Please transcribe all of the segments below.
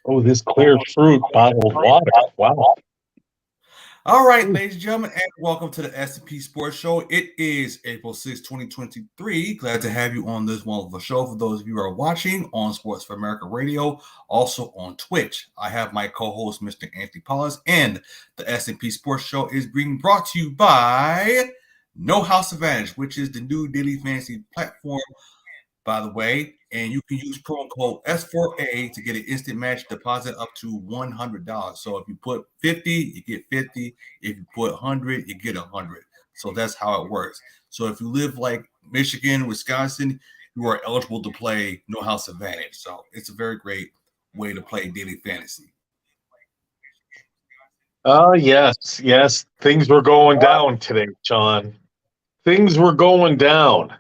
Oh, this clear fruit bottled water. Wow. All right, ladies and gentlemen, and welcome to the S&P Sports Show. It is April 6, 2023. Glad to have you on this wonderful show. For those of you who are watching on Sports for America Radio, also on Twitch, I have my co-host, Mr. Anthony Paulus, and the S&P Sports Show is being brought to you by No House Advantage, which is the new daily fantasy platform, by the way, and you can use promo code S4A to get an instant match deposit up to $100. So if you put 50, you get 50. If you put 100, you get 100. So that's how it works. So if you live like Michigan, Wisconsin, you are eligible to play No House Advantage. So it's a very great way to play daily fantasy. Oh, yes. Yes. Things were going down today, John. Things were going down.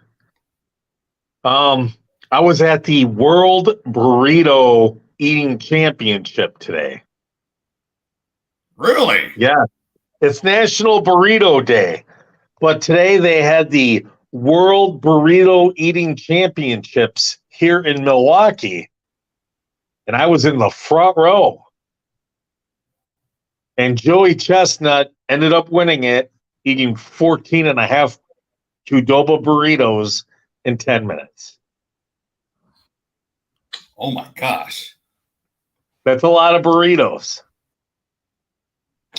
I was at the World Burrito Eating Championship today. Really? Yeah. It's National Burrito Day. But today they had the World Burrito Eating Championships here in Milwaukee. And I was in the front row. And Joey Chestnut ended up winning it, eating 14 and a half Qdoba burritos in 10 minutes. Oh, my gosh. That's a lot of burritos.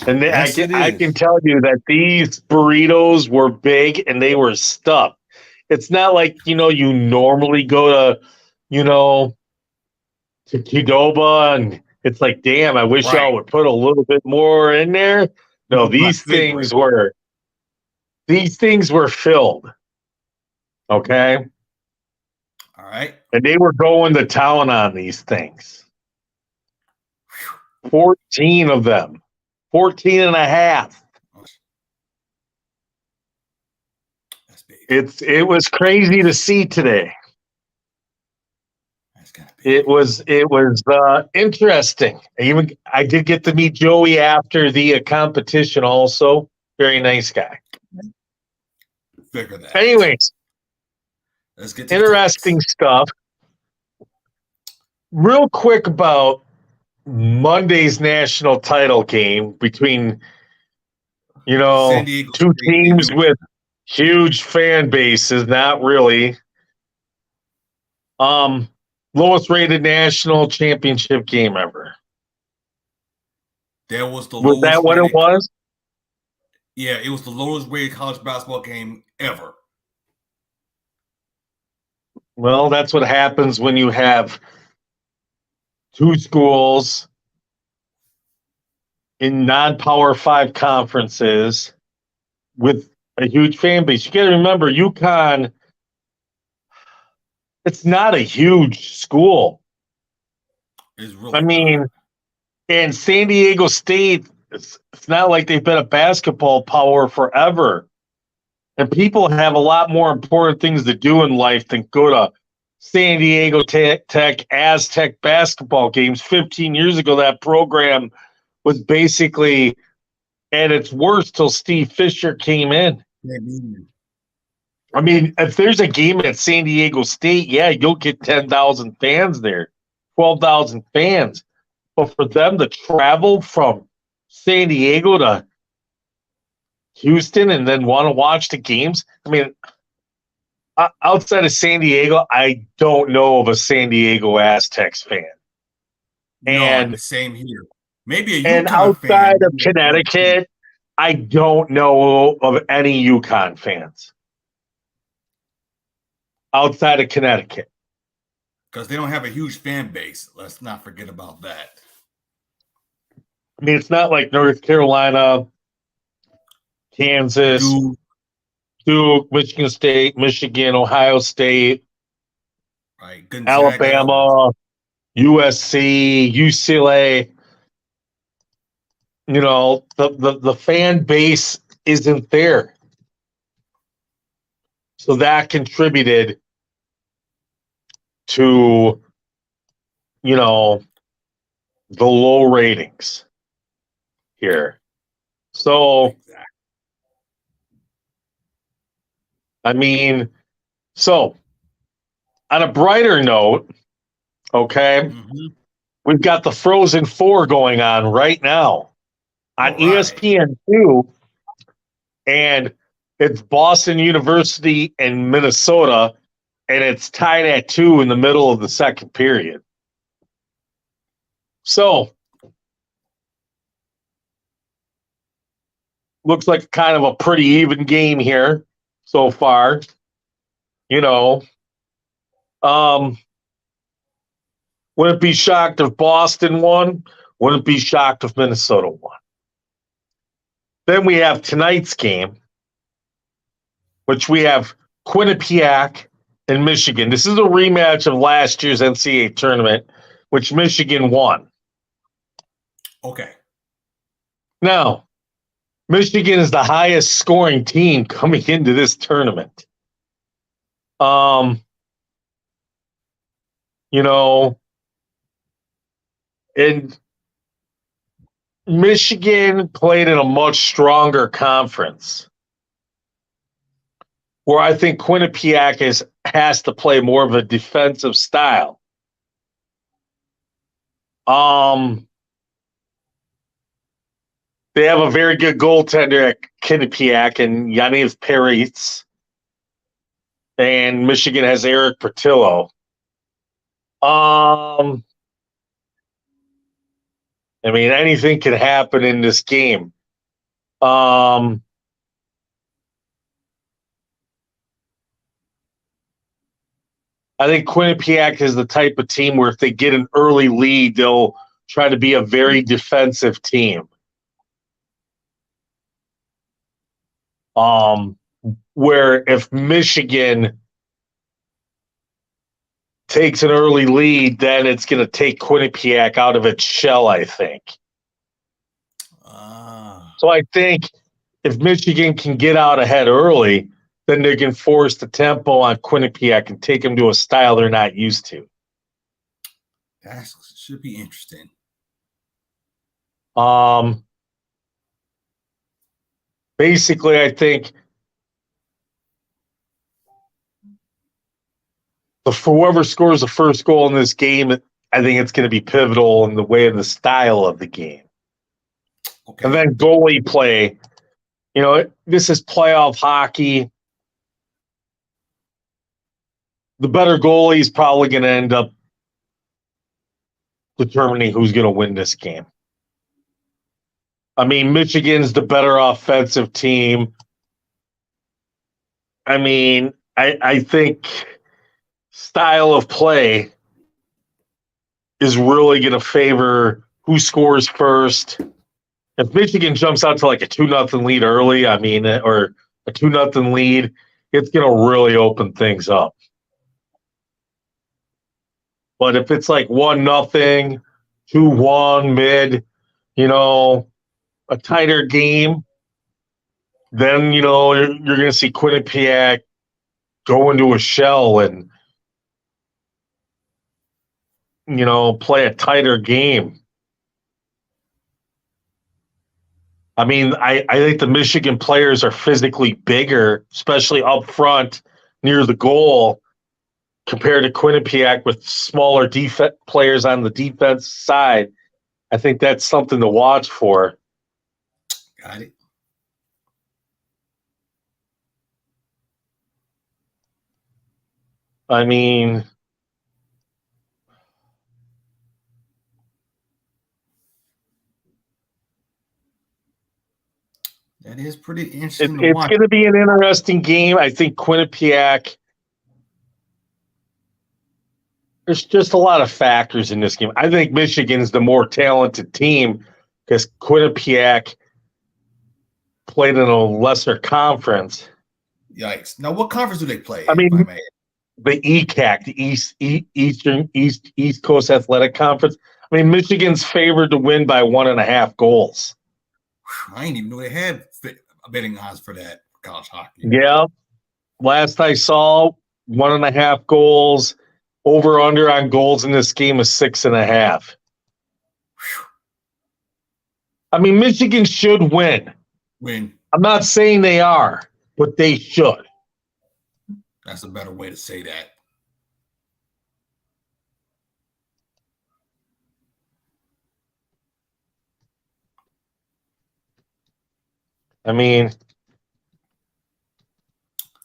And Yes, I can tell you that these burritos were big and they were stuffed. It's not like, you normally go to, to Qdoba and it's like, damn, I wish y'all would put a little bit more in there. No, these things were filled. Okay. All right. And they were going to town on these things. 14 of them. 14 and a half. That's big. It was crazy to see today. That's kind of big. It was interesting. I did get to meet Joey after the competition also. Very nice guy. Figure that. Anyways, let's get to interesting stuff. Real quick about Monday's national title game between, two teams with huge fan bases. Not really. Lowest rated national championship game ever. That was the Was lowest that what rated, it was? Yeah, it was the lowest rated college basketball game ever. Well, that's what happens when you have two schools in non-Power 5 conferences with a huge fan base. You got to remember, UConn, it's not a huge school. It's really and San Diego State, it's not like they've been a basketball power forever. And people have a lot more important things to do in life than go to San Diego Tech Aztec basketball games. 15 years ago, that program was basically at its worst till Steve Fisher came in. If there's a game at San Diego State, yeah, you'll get 10,000 fans there, 12,000 fans. But for them to travel from San Diego to Houston and then want to watch the games, outside of San Diego, I don't know of a San Diego Aztecs fan. And same here. Maybe a UConn and outside of Connecticut, I don't know of any UConn fans outside of Connecticut. Because they don't have a huge fan base. Let's not forget about that. It's not like North Carolina, Kansas, Duke, Michigan State, Michigan, Ohio State, Alabama, USC, UCLA. The fan base isn't there. So that contributed to, the low ratings here. So, on a brighter note, okay, we've got the Frozen Four going on right now on ESPN2, and it's Boston University and Minnesota, and it's tied at 2 in the middle of the second period. So, looks like kind of a pretty even game here so far. Wouldn't be shocked if Boston won. Wouldn't be shocked if Minnesota won. Then we have tonight's game, which we have Quinnipiac and Michigan. This is a rematch of last year's NCAA tournament, which Michigan won. Okay. Now, Michigan is the highest scoring team coming into this tournament. And Michigan played in a much stronger conference, where I think Quinnipiac has to play more of a defensive style. They have a very good goaltender at Quinnipiac and Yaniv Peretz, and Michigan has Eric Portillo. I mean, anything can happen in this game. I think Quinnipiac is the type of team where if they get an early lead, they'll try to be a very defensive team. Where if Michigan takes an early lead, then it's going to take Quinnipiac out of its shell, I think. So I think if Michigan can get out ahead early, then they can force the tempo on Quinnipiac and take them to a style they're not used to. That should be interesting. Basically, I think whoever scores the first goal in this game, I think it's going to be pivotal in the way of the style of the game. Okay. And then goalie play. This is playoff hockey. The better goalie is probably going to end up determining who's going to win this game. I mean, Michigan's the better offensive team. I mean, I think style of play is really going to favor who scores first. If Michigan jumps out to like a 2-0 lead early, or a 2-0 lead, it's going to really open things up. But if it's like 1-0, 2-1 mid, a tighter game, then, you're going to see Quinnipiac go into a shell and, play a tighter game. I mean, I think the Michigan players are physically bigger, especially up front near the goal, compared to Quinnipiac with smaller players on the defense side. I think that's something to watch for. Got it. I mean, that is pretty interesting. It's going to be an interesting game. I think Quinnipiac, there's just a lot of factors in this game. I think Michigan's the more talented team because Quinnipiac played in a lesser conference. Yikes. Now, what conference do they play? I mean, the ECAC, the East Coast Athletic Conference. I mean, Michigan's favored to win by 1.5 goals. I didn't even know they had betting odds for that for college hockey. Yeah. Last I saw, 1.5 goals. Over under on goals in this game is 6.5. I mean, Michigan should win. I'm not saying they are, but they should. That's a better way to say that. I mean,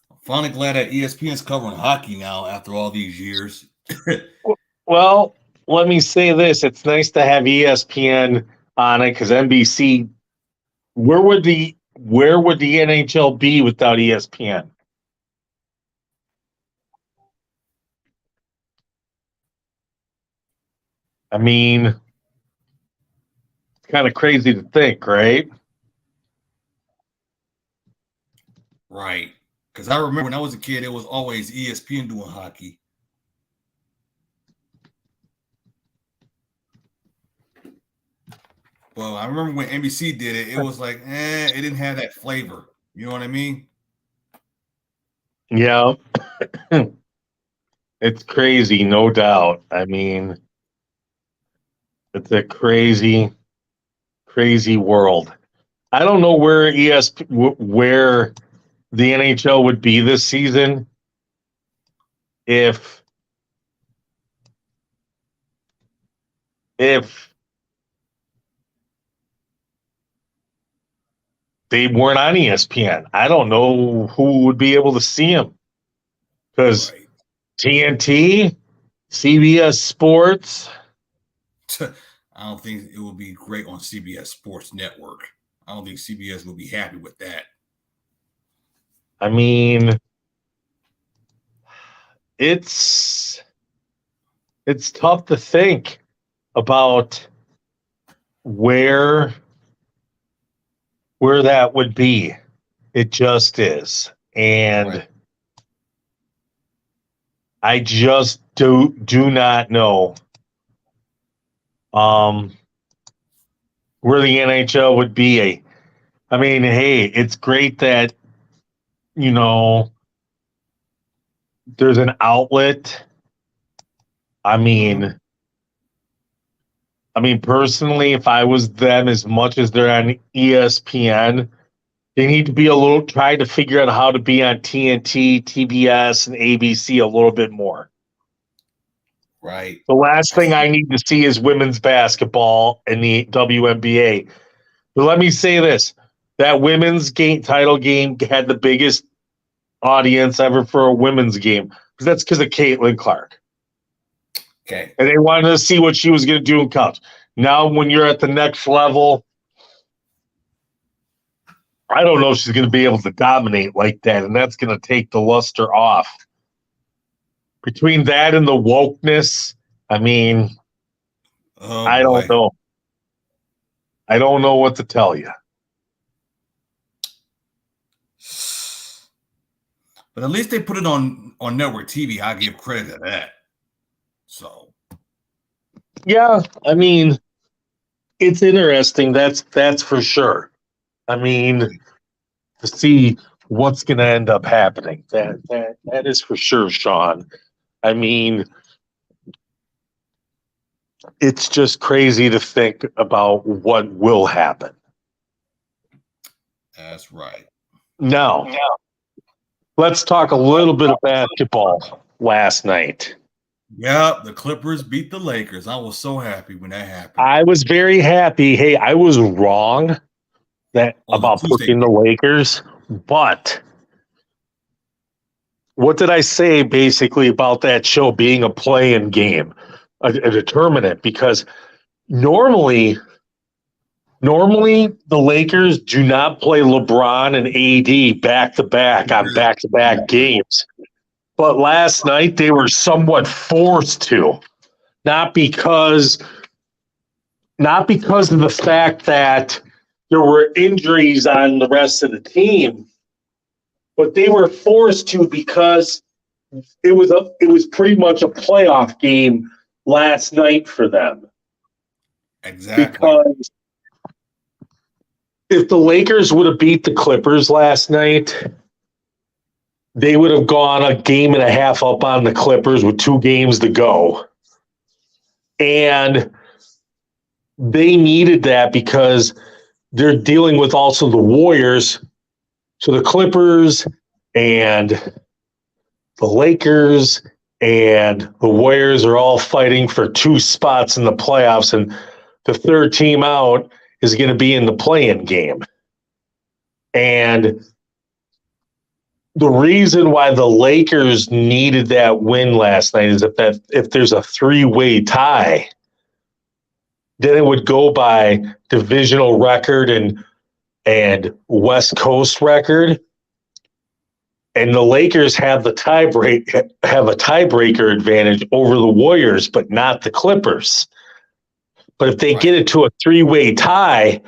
I'm finally glad that ESPN's covering hockey now after all these years. well, let me say this. It's nice to have ESPN on it because NBC, where would the NHL be without ESPN? I mean, it's kind of crazy to think, right? Right. Because I remember when I was a kid, it was always ESPN doing hockey. Well, I remember when NBC did it, it was like, it didn't have that flavor. You know what I mean? Yeah. It's crazy, no doubt. I mean, it's a crazy, crazy world. I don't know where where the NHL would be this season if they weren't on ESPN. I don't know who would be able to see them because Right. TNT, CBS Sports. I don't think it would be great on CBS Sports Network. I don't think CBS would be happy with that. I mean, it's tough to think about where that would be. It just is. And Right. I just do not know where the NHL would be. I mean, hey, it's great that, you know, there's an outlet. I mean, personally, if I was them, as much as they're on ESPN, they need to be try to figure out how to be on TNT, TBS, and ABC a little bit more. Right. The last thing I need to see is women's basketball in the WNBA. But let me say this. That women's title game had the biggest audience ever for a women's game. That's because of Caitlin Clark. Okay. And they wanted to see what she was going to do in college. Now, when you're at the next level, I don't know if she's going to be able to dominate like that, and that's going to take the luster off. Between that and the wokeness, I mean, I don't know. I don't know what to tell you. But at least they put it on network TV. I give credit to that. So, yeah, I mean, it's interesting. That's for sure. I mean, to see what's going to end up happening. That is for sure, Shawn. I mean, it's just crazy to think about what will happen. That's right. Now, let's talk a little bit of basketball last night. Yeah, the Clippers beat the Lakers. I was so happy when that happened. I was very happy. Hey, I was wrong about picking the Lakers, but what did I say basically about that show being a play-in game, a determinant? Because normally the Lakers do not play LeBron and AD back-to-back on back-to-back games. But last night they were somewhat forced to, not because of the fact that there were injuries on the rest of the team, but they were forced to because it was pretty much a playoff game last night for them. Exactly. Because if the Lakers would have beat the Clippers last night, they would have gone a game and a half up on the Clippers with 2 games to go. And they needed that because they're dealing with also the Warriors. So the Clippers and the Lakers and the Warriors are all fighting for 2 spots in the playoffs, and the third team out is going to be in the play-in game. And the reason why the Lakers needed that win last night is if there's a 3-way tie, then it would go by divisional record and West Coast record. And the Lakers have a tiebreaker advantage over the Warriors, but not the Clippers. But if they get it to a 3-way tie,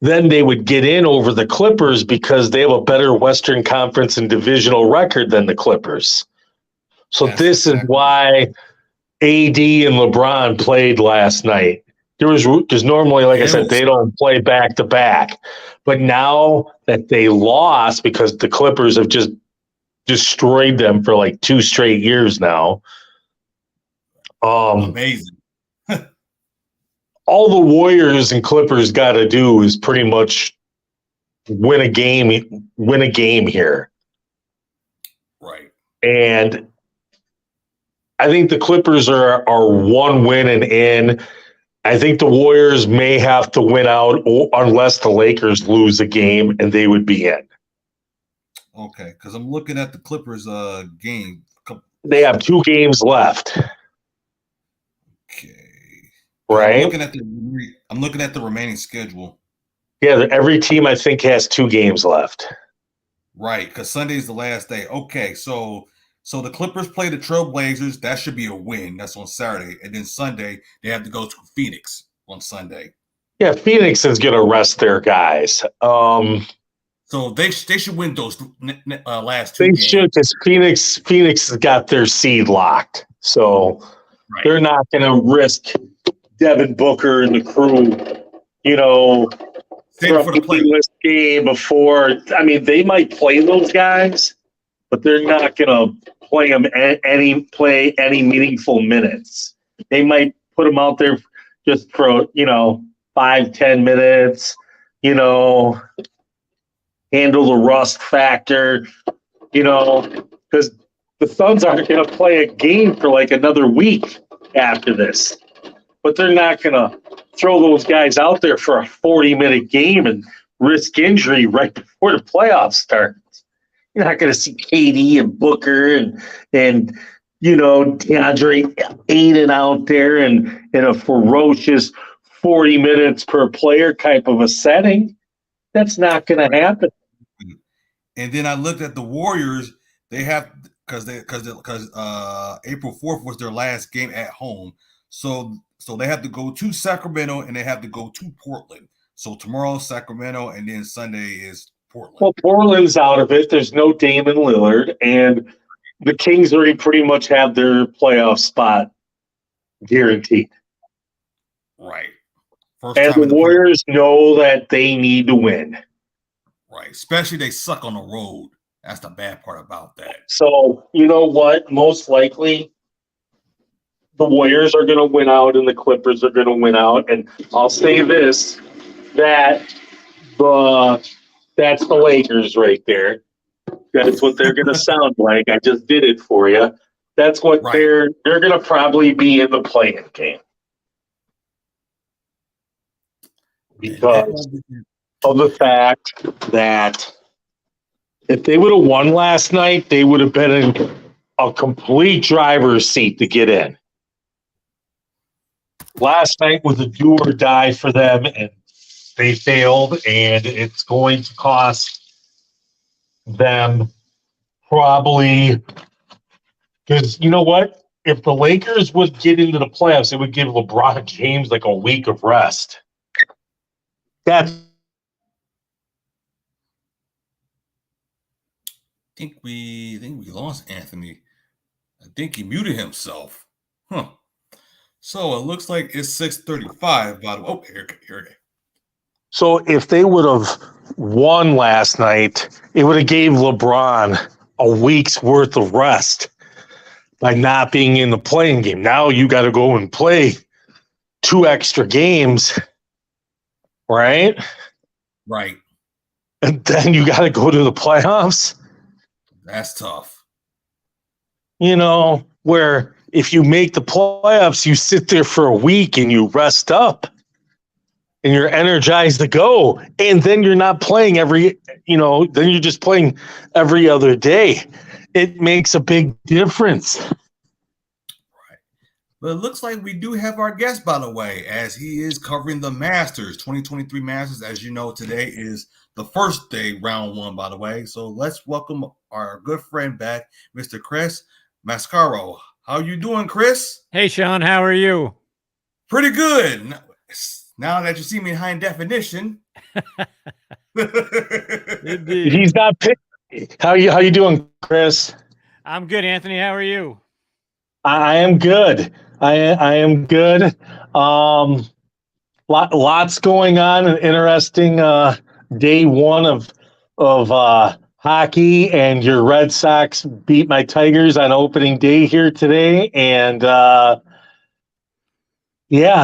then they would get in over the Clippers because they have a better Western Conference and divisional record than the Clippers. So this is why AD and LeBron played last night. Because normally, like I said, they don't play back to back. But now that they lost because the Clippers have just destroyed them for like 2 straight years now. Amazing. All the Warriors and Clippers got to do is pretty much win a game here. Right. And I think the Clippers are 1 win and in. I think the Warriors may have to win out unless the Lakers lose a game, and they would be in. Okay, because I'm looking at the Clippers game. They have 2 games left. Okay. Right? I'm looking at the remaining schedule. Yeah, every team I think has 2 games left. Right, because Sunday's the last day. Okay, so the Clippers play the Trailblazers. That should be a win. That's on Saturday. And then Sunday, they have to go to Phoenix on Sunday. Yeah, Phoenix is going to rest their guys. So they should win those last 2 They games. should, because Phoenix has got their seed locked. So they're not going to risk Devin Booker and the crew, for the playlist game before. I mean, they might play those guys, but they're not going to play any meaningful minutes. They might put them out there just for 5-10 minutes. Handle the rust factor. Because the Suns aren't going to play a game for like another week after this. But they're not going to throw those guys out there for a 40-minute game and risk injury right before the playoffs start. You're not going to see KD and Booker and DeAndre Ayton out there in a ferocious 40 minutes per player type of a setting. That's not going to happen. And then I looked at the Warriors. They have because April 4th was their last game at home. So they have to go to Sacramento and they have to go to Portland. So tomorrow Sacramento and then Sunday is Portland. Well, Portland's out of it. There's no Damian Lillard, and the Kings already pretty much have their playoff spot guaranteed. Right. And the Warriors know that they need to win. Right. Especially they suck on the road. That's the bad part about that. So, you know what? Most likely the Warriors are going to win out and the Clippers are going to win out. And I'll say this, that's the Lakers right there. That's what they're going to sound like. I just did it for you. That's what they're going to probably be in the play-in game. Because of the fact that if they would have won last night, they would have been in a complete driver's seat to get in. Last night was a do or die for them, and they failed, and it's going to cost them probably because you know what? If the Lakers would get into the playoffs, it would give LeBron James like a week of rest. I think we lost Anthony. I think he muted himself. Huh. So it looks like it's 6:35. By the way, here we go. So if they would have won last night, it would have gave LeBron a week's worth of rest by not being in the playing game. Now you got to go and play 2 extra games. Right? Right. And then you got to go to the playoffs. That's tough. Where if you make the playoffs, you sit there for a week and you rest up. and you're energized to go. And then you're not playing then you're just playing every other day. It makes a big difference. But it looks like we do have our guest, by the way, as he is covering the Masters, 2023 Masters. As you know, today is the first day, round one, by the way. So let's welcome our good friend back, Mr. Chris Mascaro. How you doing, Chris? Hey, Shawn, how are you? Pretty good. Now that you see me in high definition. He's not picked. How you doing, Chris? I'm good, Anthony. How are you? I am good. I am good. Lots going on. An interesting day one of hockey, and your Red Sox beat my Tigers on opening day here today, and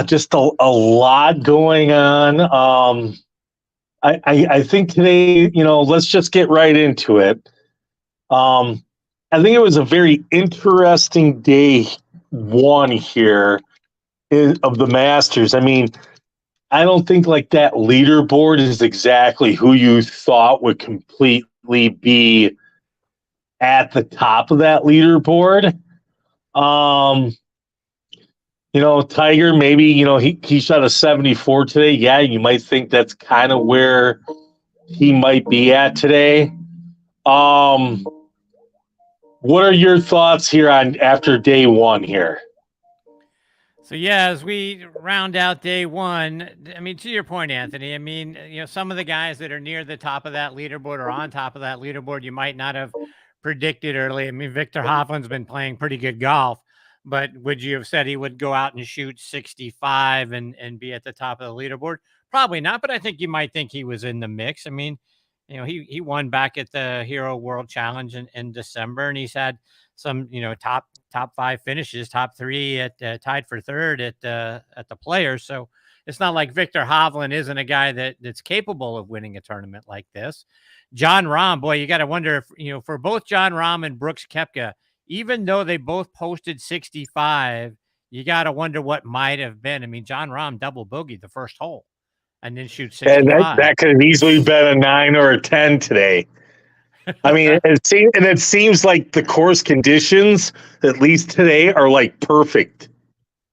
just a lot going on. I think today, let's just get right into it. I think it was a very interesting day one here of the Masters. I mean, I don't think like that leaderboard is exactly who you thought would completely be at the top of that leaderboard. Tiger, maybe, he shot a 74 today. Yeah, you might think that's kind of where he might be at today. What are your thoughts here on after day one here? So, as we round out day one, I mean, to your point, Anthony, I mean, some of the guys that are near the top of that leaderboard or on top of that leaderboard, you might not have predicted early. I mean, Victor Hovland's been playing pretty good golf, but would you have said he would go out and shoot 65 and be at the top of the leaderboard? Probably not, but I think you might think he was in the mix. I mean, he won back at the Hero World Challenge in December, and he's had some, top five finishes, top three at tied for third at the Players. So it's not like Victor Hovland isn't a guy that's capable of winning a tournament like this. Jon Rahm, boy, you got to wonder if, for both Jon Rahm and Brooks Koepka, even though they both posted 65, you got to wonder what might have been. I mean, Jon Rahm double bogeyed the first hole and then shoot 65. And that could have easily been a 9 or a 10 today. I mean, it seems like the course conditions, at least today, are like perfect.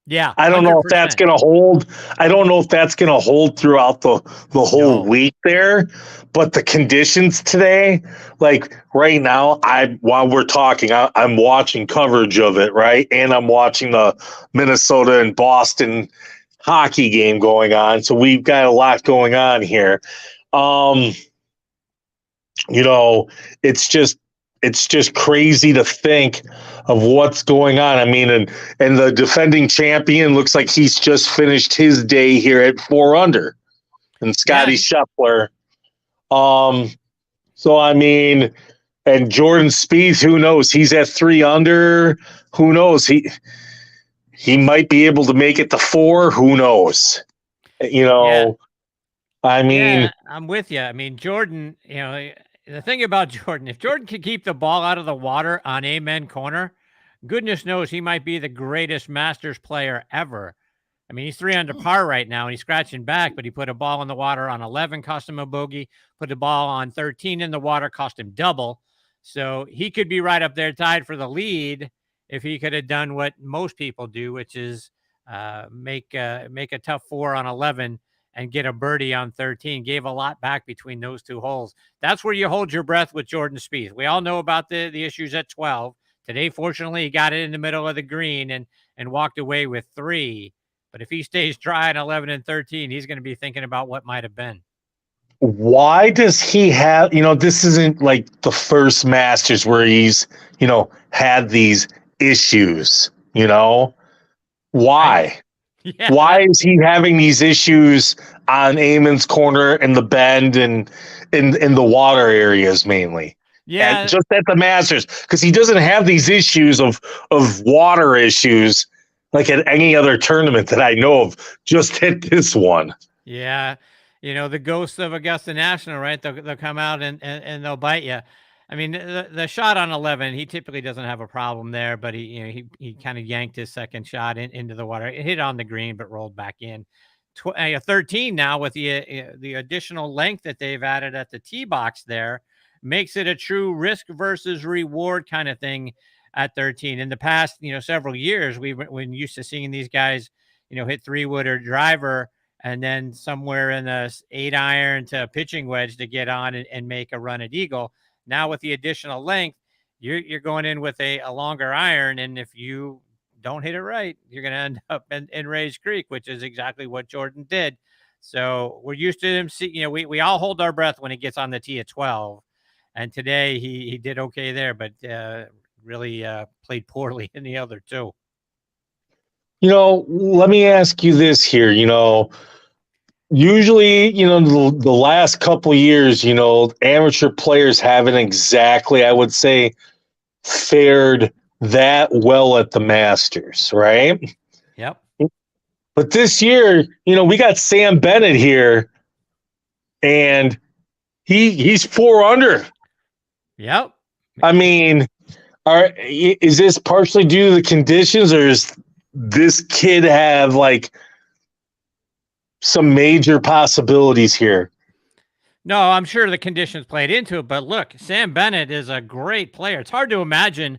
Yeah. I don't know if that's going to hold. I don't know if that's going to hold throughout the whole week there. But the conditions today, like right now, while we're talking, I'm watching coverage of it, right? And I'm watching the Minnesota and Boston hockey game going on. So we've got a lot going on here. It's just crazy to think of what's going on. I mean, and the defending champion looks like he's just finished his day here at 4 under, and Scotty Scheffler. So I mean, and Jordan Spieth, who knows? He's at 3 under. Who knows? He might be able to make it to 4. Who knows? I mean, I'm with you. I mean, Jordan, the thing about Jordan, if Jordan could keep the ball out of the water on Amen Corner, goodness knows he might be the greatest Masters player ever. I mean, he's 3 under par right now, and he's scratching back, but he put a ball in the water on 11, cost him a bogey, put a ball on 13 in the water, cost him double. So he could be right up there tied for the lead if he could have done what most people do, which is make a tough 4 on 11 and get a birdie on 13. Gave a lot back between those 2 holes. That's where you hold your breath with Jordan Spieth. We all know about the issues at 12. Today, fortunately, he got it in the middle of the green and walked away with 3. But if he stays dry at 11 and 13, he's going to be thinking about what might have been. Why does he have, this isn't like the first Masters where he's, had these issues, why? Yeah. Why is he having these issues on Amon's Corner and the Bend and in the water areas mainly? Yeah, and just at the Masters, because he doesn't have these issues of water issues like at any other tournament that I know of. Just hit this one. Yeah, the ghosts of Augusta National, right? They'll come out and they'll bite you. I mean, the shot on 11, he typically doesn't have a problem there, but he kind of yanked his second shot into the water. It hit on the green, but rolled back in. 13 now with the additional length that they've added at the tee box there, makes it a true risk versus reward kind of thing at 13. In the past, several years, we've been used to seeing these guys, hit 3-wood or driver, and then somewhere in the 8-iron to a pitching wedge to get on and make a run at eagle. Now with the additional length, you're going in with a longer iron, and if you don't hit it right, you're going to end up in Rays Creek, which is exactly what Jordan did. So we're used to him. We all hold our breath when he gets on the tee at 12, and today he did okay there, but really played poorly in the other two. Let me ask you this here. Usually, the last couple of years, amateur players haven't exactly, I would say, fared that well at the Masters, right? Yep. But this year, we got Sam Bennett here, and he's 4 under. Yep. I mean, is this partially due to the conditions, or is this kid have some major possibilities here? No, I'm sure the conditions played into it, but look, Sam Bennett is a great player. It's hard to imagine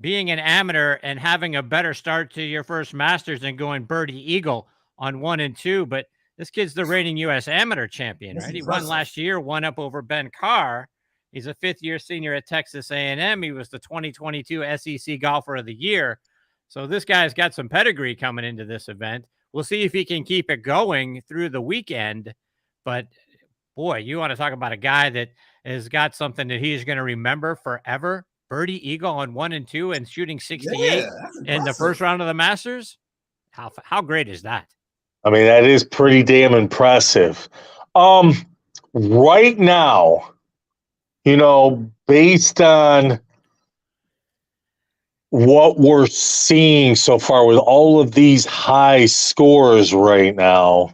being an amateur and having a better start to your first Masters and going birdie eagle on 1 and 2. But this kid's the reigning U.S. amateur champion, right? He won last year, won up over Ben Carr. He's a 5th-year senior at Texas A&M. He was the 2022 SEC Golfer of the Year. So this guy's got some pedigree coming into this event. We'll see if he can keep it going through the weekend. But, boy, you want to talk about a guy that has got something that he's going to remember forever. Birdie eagle on 1 and 2 and shooting 68 in the first round of the Masters. How great is that? I mean, that is pretty damn impressive. Right now, based on what we're seeing so far with all of these high scores right now,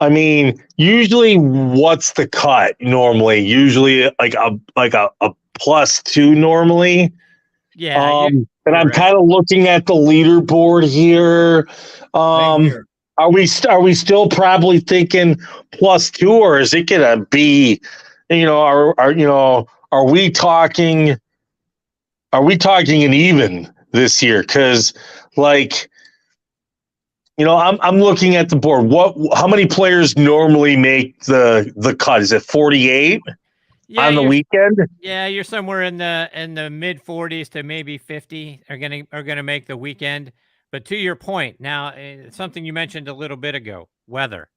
I mean, usually what's the cut normally? Usually like a +2 normally. Yeah. And I'm kind of looking at the leaderboard here. Are we still probably thinking +2, or is it gonna be, are we talking an even this year? Because I'm looking at the board. How many players normally make the cut? Is it 48? On the weekend? Yeah, you're somewhere in the mid 40s to maybe 50 are gonna make the weekend. But to your point, now something you mentioned a little bit ago, weather.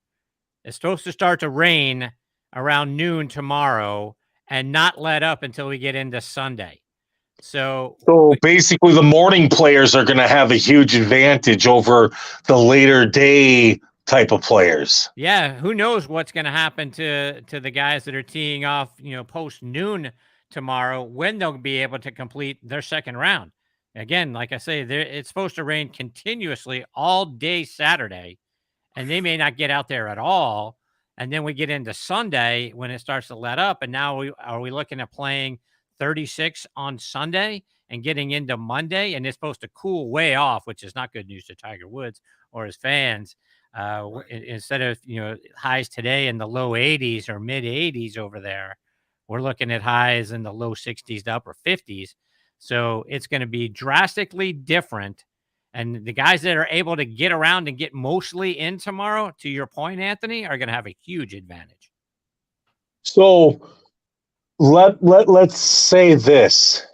It's supposed to start to rain around noon tomorrow and not let up until we get into Sunday. So basically, the morning players are going to have a huge advantage over the later day type of players. Yeah, who knows what's going to happen to the guys that are teeing off, post noon tomorrow, when they'll be able to complete their second round. Again, like I say, it's supposed to rain continuously all day Saturday, and they may not get out there at all. And then we get into Sunday when it starts to let up, and now are we looking at playing 36 on Sunday and getting into Monday, and it's supposed to cool way off, which is not good news to Tiger Woods or his fans. Instead of highs today in the low 80s or mid 80s over there, we're looking at highs in the low 60s to upper 50s. So it's going to be drastically different. And the guys that are able to get around and get mostly in tomorrow, to your point, Anthony, are going to have a huge advantage. So let's say this.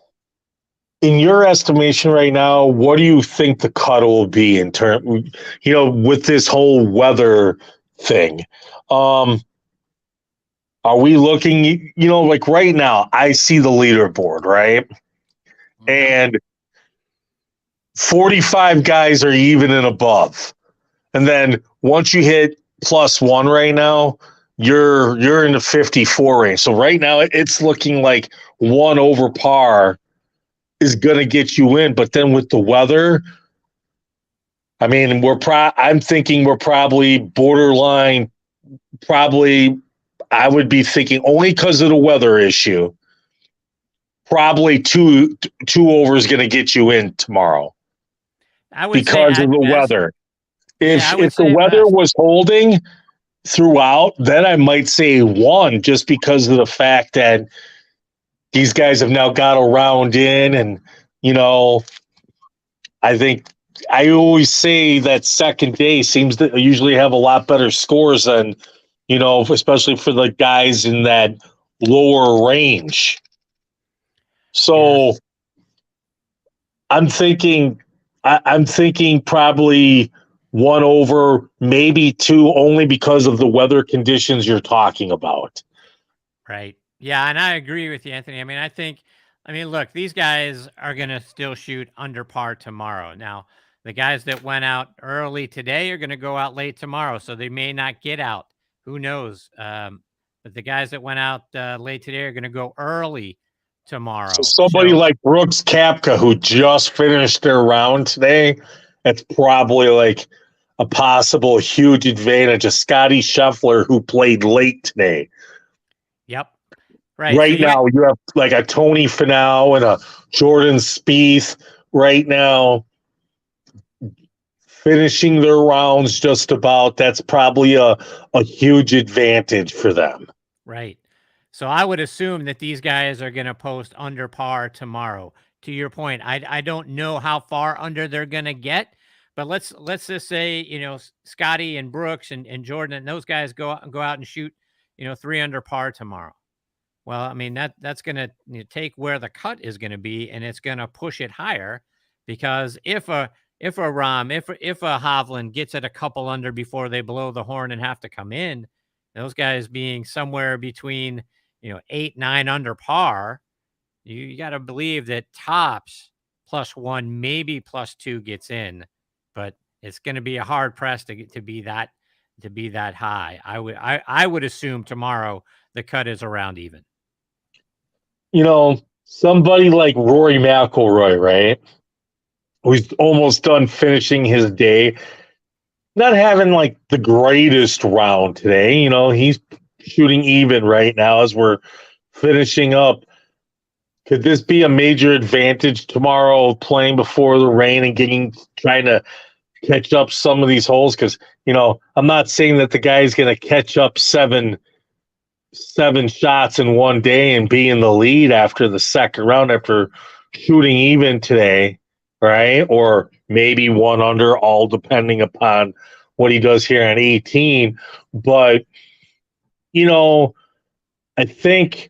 In your estimation right now, what do you think the cut will be in terms, with this whole weather thing? Are we looking, like right now, I see the leaderboard, right? And 45 guys are even and above. And then once you hit +1 right now, you're in the 54 range. So right now it's looking like 1 over par is going to get you in. But then with the weather, I mean, I'm thinking we're probably borderline, I would be thinking only because of the weather issue, probably two over is going to get you in tomorrow. I would because say of the weather. Yeah, I would If the say a weather best. was holding throughout, then I might say 1, just because of the fact that these guys have now got a round in, and you know, I think I always say that second day seems to usually have a lot better scores than, especially for the guys in that lower range. Yeah. So I'm thinking, I'm thinking probably 1 over, maybe 2, only because of the weather conditions you're talking about. Right. Yeah, and I agree with you, Anthony. I mean, look, these guys are going to still shoot under par tomorrow. Now, the guys that went out early today are going to go out late tomorrow, so they may not get out. Who knows? But the guys that went out late today are going to go early So tomorrow. somebody So, like Brooks Koepka, who just finished their round today, that's probably like a possible huge advantage of Scotty Scheffler, who played late today. yep. Right. So Right you got now, you have like a Tony Finau and a Jordan Spieth right now finishing their rounds just about. That's probably a huge advantage for them. right. So I would assume that these guys are going to post under par tomorrow. To your point, I don't know how far under they're going to get, but let's just say Scotty and Brooks and Jordan and those guys go out and shoot 3 under par tomorrow. Well, I mean that's going to take where the cut is going to be, and it's going to push it higher, because if a Rahm, if a Hovland gets it a couple under before they blow the horn and have to come in, those guys being somewhere between 8, 9 under par, you got to believe that tops +1, maybe +2 gets in, but it's going to be a hard press to be that high. I would assume tomorrow the cut is around even. Somebody like Rory McIlroy, right? Who's almost done finishing his day, not having like the greatest round today. He's shooting even right now as we're finishing up. Could this be a major advantage tomorrow, playing before the rain and trying to catch up some of these holes? Because I'm not saying that the guy's going to catch up seven shots in one day and be in the lead after the second round after shooting even today, right? Or maybe 1 under, all depending upon what he does here on 18. But I think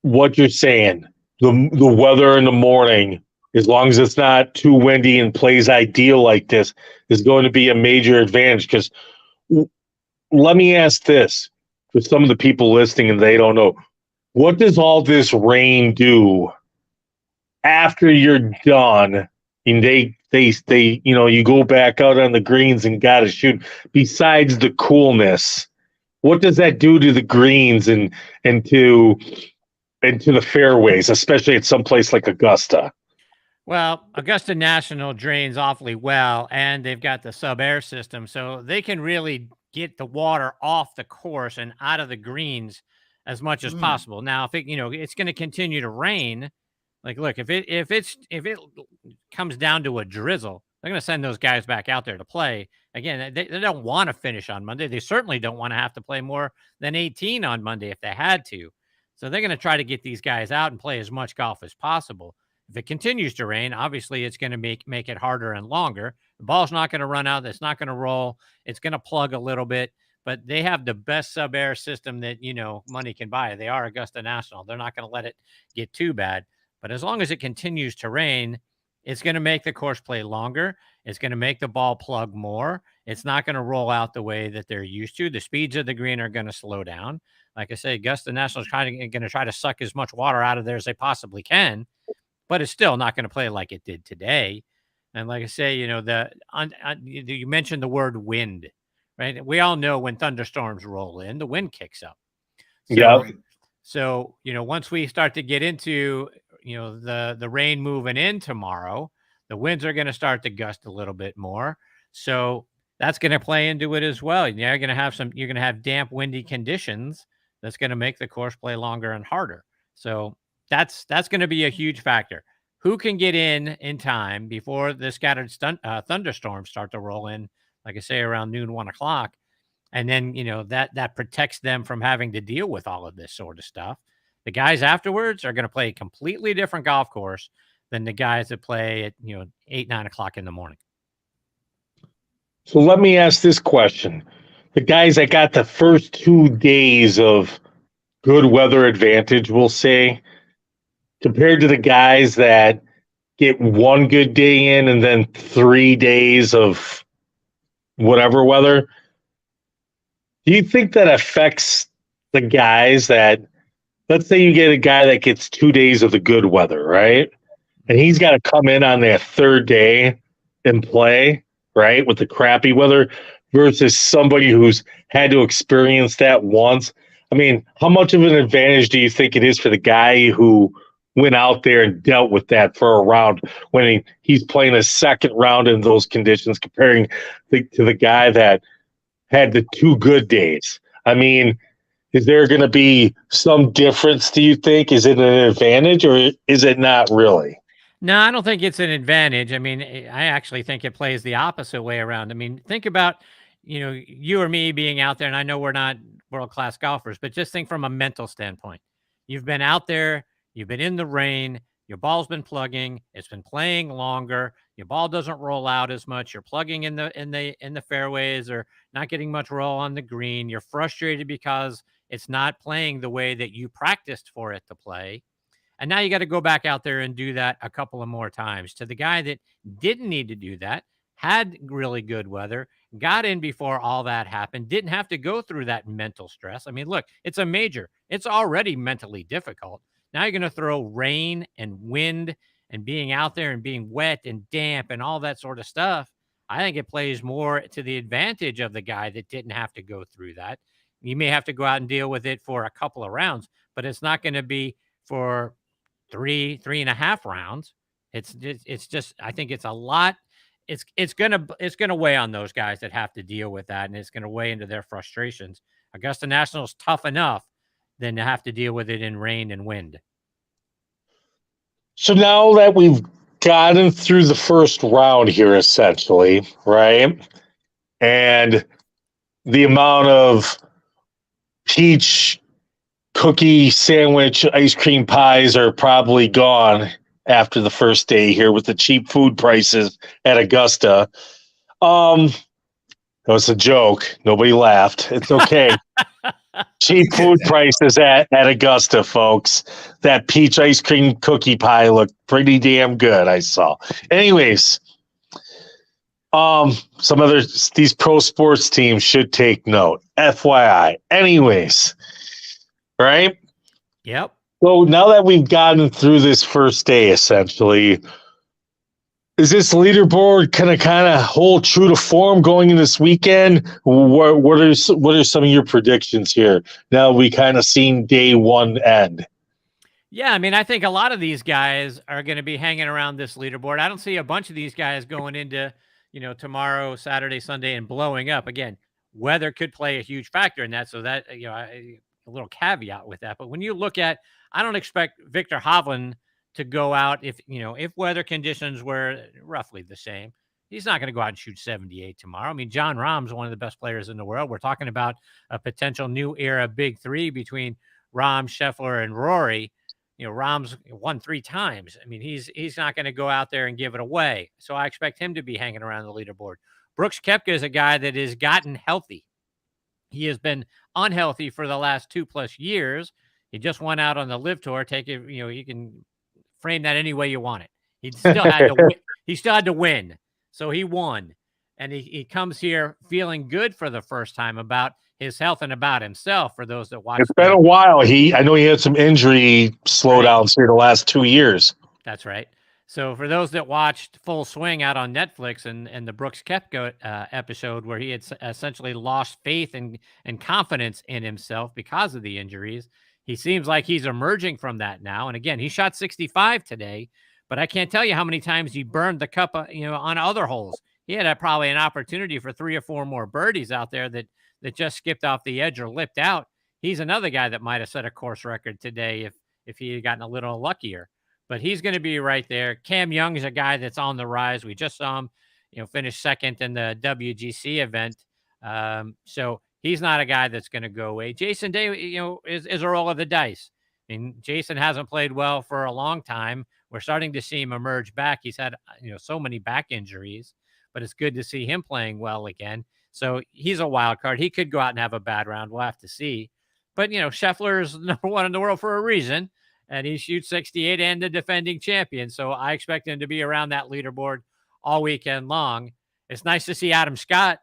what you're saying, the weather in the morning, as long as it's not too windy and plays ideal like this, is going to be a major advantage. Because let me ask this for some of the people listening and they don't know, what does all this rain do after you're done? And they you go back out on the greens and got to shoot. Besides the coolness, what does that do to the greens and to the fairways, especially at some place like Augusta? Well, Augusta National drains awfully well, and they've got the sub-air system, so they can really get the water off the course and out of the greens as much as possible. Now, if it's going to continue to rain, like, look, if it comes down to a drizzle, they're going to send those guys back out there to play. Again, they don't want to finish on Monday. They certainly don't want to have to play more than 18 on Monday if they had to. So they're going to try to get these guys out and play as much golf as possible. If it continues to rain, obviously it's going to make it harder and longer. The ball's not going to run out. It's not going to roll. It's going to plug a little bit, but they have the best sub-air system that, money can buy. They are Augusta National. They're not going to let it get too bad. But as long as it continues to rain, it's going to make the course play longer. It's going to make the ball plug more. It's not going to roll out the way that they're used to. The speeds of the green are going to slow down. Like I say, Augusta National is going to try to suck as much water out of there as they possibly can, but it's still not going to play like it did today. And like I say, you mentioned the word wind, right? We all know when thunderstorms roll in, the wind kicks up. So, Yeah. so once we start to get into the rain moving in tomorrow, the winds are going to start to gust a little bit more. So that's going to play into it as well. You're going to have damp, windy conditions. That's going to make the course play longer and harder. So that's going to be a huge factor. Who can get in time before the scattered thunderstorms start to roll in like I say, around noon, 1 o'clock. And then, that protects them from having to deal with all of this sort of stuff. The guys afterwards are going to play a completely different golf course than the guys that play at, 8, 9 o'clock in the morning. So let me ask this question. The guys that got the first 2 days of good weather advantage, we'll say, compared to the guys that get 1 good day in and then 3 days of whatever weather, do you think that affects the guys that, let's say you get a guy that gets 2 days of the good weather, right? And he's got to come in on that 3rd day and play, right, with the crappy weather versus somebody who's had to experience that once. I mean, how much of an advantage do you think it is for the guy who went out there and dealt with that for a round when he's playing a second round in those conditions comparing to the guy that had the 2 good days? I mean, is there going to be some difference, do you think? Is it an advantage or is it not really? No, I don't think it's an advantage. I mean, I actually think it plays the opposite way around. I mean, think about, you or me being out there, and I know we're not world-class golfers, but just think from a mental standpoint. You've been out there, you've been in the rain, your ball's been plugging, it's been playing longer, your ball doesn't roll out as much, you're plugging in the fairways or not getting much roll on the green, you're frustrated because it's not playing the way that you practiced for it to play. And now you got to go back out there and do that a couple of more times. To the guy that didn't need to do that, had really good weather, got in before all that happened, didn't have to go through that mental stress. I mean, look, it's a major. It's already mentally difficult. Now you're going to throw rain and wind and being out there and being wet and damp and all that sort of stuff. I think it plays more to the advantage of the guy that didn't have to go through that. You may have to go out and deal with it for a couple of rounds, but it's not going to be for 3.5 rounds. It's just, I think it's a lot. It's gonna weigh on those guys that have to deal with that, and it's gonna weigh into their frustrations. Augusta National's tough enough than to have to deal with it in rain and wind. So now that we've gotten through the first round here, essentially, right? And the amount of peach cookie sandwich ice cream pies are probably gone after the first day here with the cheap food prices at Augusta. That was a joke. Nobody laughed. It's okay. Cheap food prices at Augusta, folks. That peach ice cream cookie pie looked pretty damn good, I saw. Anyways, these pro sports teams should take note. FYI. Anyways, right? Yep. So now that we've gotten through this first day, essentially, is this leaderboard kind of hold true to form going in this weekend? What are some of your predictions here? Now we kind of seen day one end. Yeah, I mean, I think a lot of these guys are going to be hanging around this leaderboard. I don't see a bunch of these guys going into, tomorrow, Saturday, Sunday, and blowing up. Again, weather could play a huge factor in that. So that, a little caveat with that. But when you look at, I don't expect Victor Hovland to go out if weather conditions were roughly the same. He's not going to go out and shoot 78 tomorrow. I mean, Jon Rahm's one of the best players in the world. We're talking about a potential new era big three between Rahm, Scheffler, and Rory. Rahm's won 3 times. I mean, he's not going to go out there and give it away. So I expect him to be hanging around the leaderboard. Brooks Koepka is a guy that has gotten healthy. He has been unhealthy for the last 2+ years. He just went out on the Live Tour. Take it, you can frame that any way you want it. He still had to win. He still had to win. So he won. And he comes here feeling good for the first time about his health and about himself. For those that watch, it's been a while. I know he had some injury slowdowns here the last 2 years. That's right. So for those that watched Full Swing out on Netflix and the Brooks Koepka episode where he had essentially lost faith and confidence in himself because of the injuries, he seems like he's emerging from that now. And again, he shot 65 today, but I can't tell you how many times he burned the cup, on other holes. He had probably an opportunity for 3 or 4 more birdies out there that just skipped off the edge or lipped out. He's another guy that might have set a course record today if he had gotten a little luckier. But he's going to be right there. Cam Young is a guy that's on the rise. We just saw him, finished second in the WGC event. So he's not a guy that's going to go away. Jason Day, is a roll of the dice. I mean, Jason hasn't played well for a long time. We're starting to see him emerge back. He's had, so many back injuries, but it's good to see him playing well again. So he's a wild card. He could go out and have a bad round. We'll have to see. But, Scheffler is number one in the world for a reason, and he shoots 68 and the defending champion. So I expect him to be around that leaderboard all weekend long. It's nice to see Adam Scott,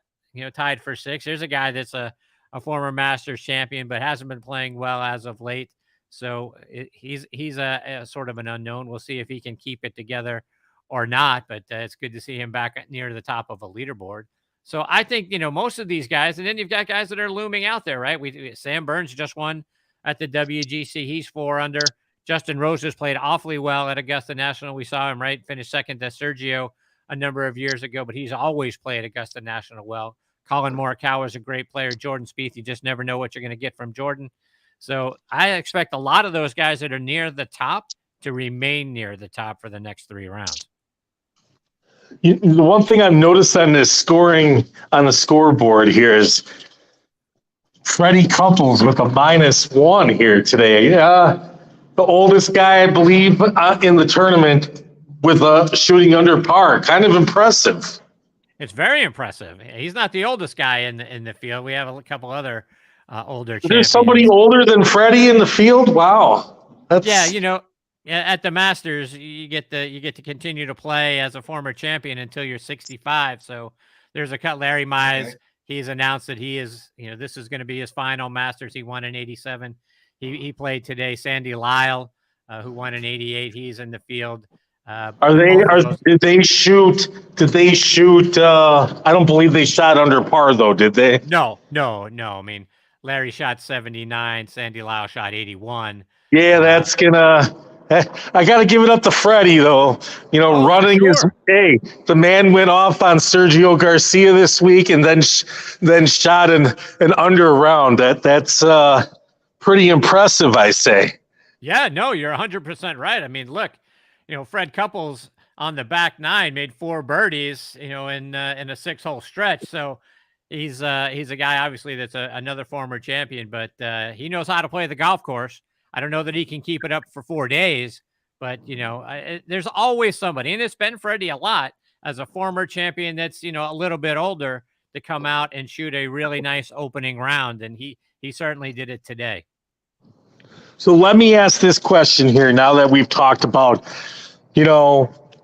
tied for 6. There's a guy that's a former Masters champion, but hasn't been playing well as of late. So he's a sort of an unknown. We'll see if he can keep it together or not, but it's good to see him back near the top of a leaderboard. So I think, most of these guys, and then you've got guys that are looming out there, right? Sam Burns just won at the WGC. He's 4 under. Justin Rose has played awfully well at Augusta National. We saw him, right, finish second to Sergio a number of years ago, but he's always played Augusta National well. Colin Morikawa is a great player. Jordan Spieth, you just never know what you're going to get from Jordan. So I expect a lot of those guys that are near the top to remain near the top for the next 3 rounds. The one thing I've noticed on this scoring on the scoreboard here is Freddie Couples with a -1 here today. Yeah, the oldest guy, I believe, in the tournament with a shooting under par. Kind of impressive. It's very impressive. He's not the oldest guy in the field. We have a couple other older champions. There's somebody older than Freddie in the field? Wow. At the Masters, you get to continue to play as a former champion until you're 65. So there's Larry Mize. Okay. He's announced that he is, this is going to be his final Masters. He won in 87. He played today. Sandy Lyle, who won in 88. He's in the field. Did they shoot? I don't believe they shot under par though, did they? No. I mean, Larry shot 79. Sandy Lyle shot 81. Yeah, that's gonna. I got to give it up to Freddie, though. Running sure. The man went off on Sergio Garcia this week and then shot an under round. That's pretty impressive, I say. Yeah, no, you're 100% right. I mean, look, Fred Couples on the back 9 made 4 birdies, in a 6-hole stretch. So he's a guy, obviously, that's another former champion, but he knows how to play the golf course. I don't know that he can keep it up for 4 days, but, there's always somebody, and it's been Freddie a lot as a former champion that's, a little bit older to come out and shoot a really nice opening round. And he certainly did it today. So let me ask this question here now that we've talked about,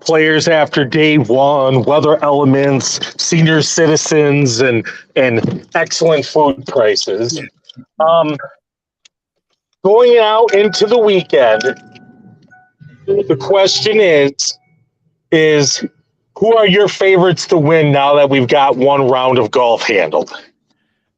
players after day 1, weather elements, senior citizens, and excellent food prices. Going out into the weekend, the question is who are your favorites to win now that we've got 1 round of golf handled?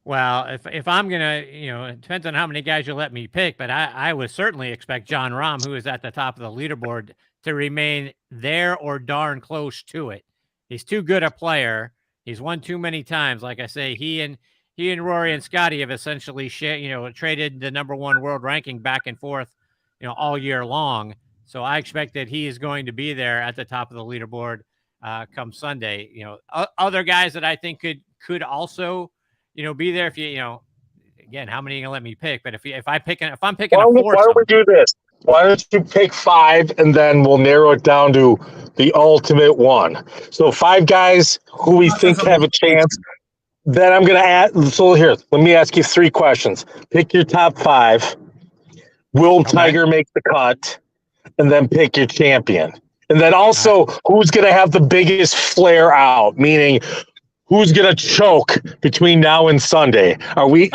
Well, if I'm going to, it depends on how many guys you let me pick, but I would certainly expect Jon Rahm, who is at the top of the leaderboard, to remain there or darn close to it. He's too good a player. He's won too many times. Like I say, he and Rory and Scotty have essentially traded the number 1 world ranking back and forth, all year long. So I expect that he is going to be there at the top of the leaderboard come Sunday. Other guys that I think could also, be there. If again, how many are you gonna let me pick? But if I'm picking a foursome, why don't we do this? Why don't you pick 5 and then we'll narrow it down to the ultimate one. So 5 guys who we think have a chance. Then I'm going to add, so here, let me ask you 3 questions. Pick your top 5. Will Tiger make the cut? And then pick your champion. And then also, who's going to have the biggest flare out? Meaning, who's going to choke between now and Sunday? Are we,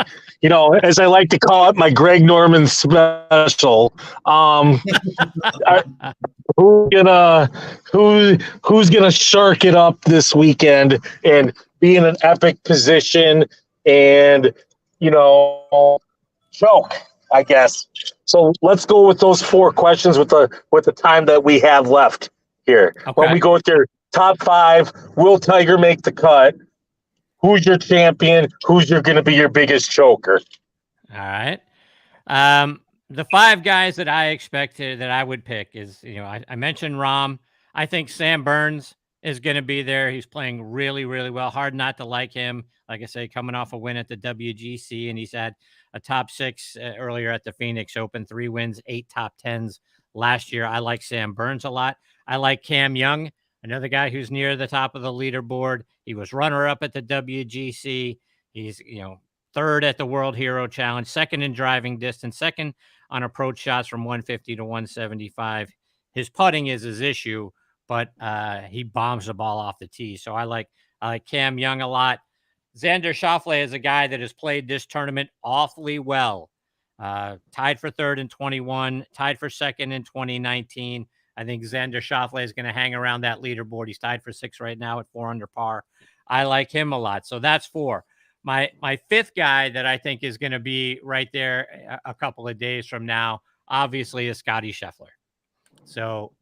as I like to call it, my Greg Norman special. Who's gonna shark it up this weekend and be in an epic position and choke, I guess. So let's go with those 4 questions with the time that we have left here. Okay. When we go with your top 5, will Tiger make the cut? Who's your champion? Who's going to be your biggest choker? All right. The 5 guys that I expect that I would pick is, I mentioned Rahm. I think Sam Burns is going to be there. He's playing really, really well. Hard not to like him. Like I say, coming off a win at the WGC, and he's had a top 6 earlier at the Phoenix Open, 3 wins, 8 top 10s last year. I like Sam Burns a lot. I like Cam Young, another guy who's near the top of the leaderboard. He was runner-up at the WGC. He's, 3rd at the World Hero Challenge, 2nd in driving distance, 2nd on approach shots from 150 to 175. His putting is his issue, but he bombs the ball off the tee. So I like Cam Young a lot. Xander Schauffele is a guy that has played this tournament awfully well. Tied for 3rd in 21, tied for 2nd in 2019. I think Xander Schauffele is going to hang around that leaderboard. He's tied for 6th right now at 4 under par. I like him a lot. So that's 4. My 5th guy that I think is going to be right there a couple of days from now, obviously, is Scottie Scheffler. So,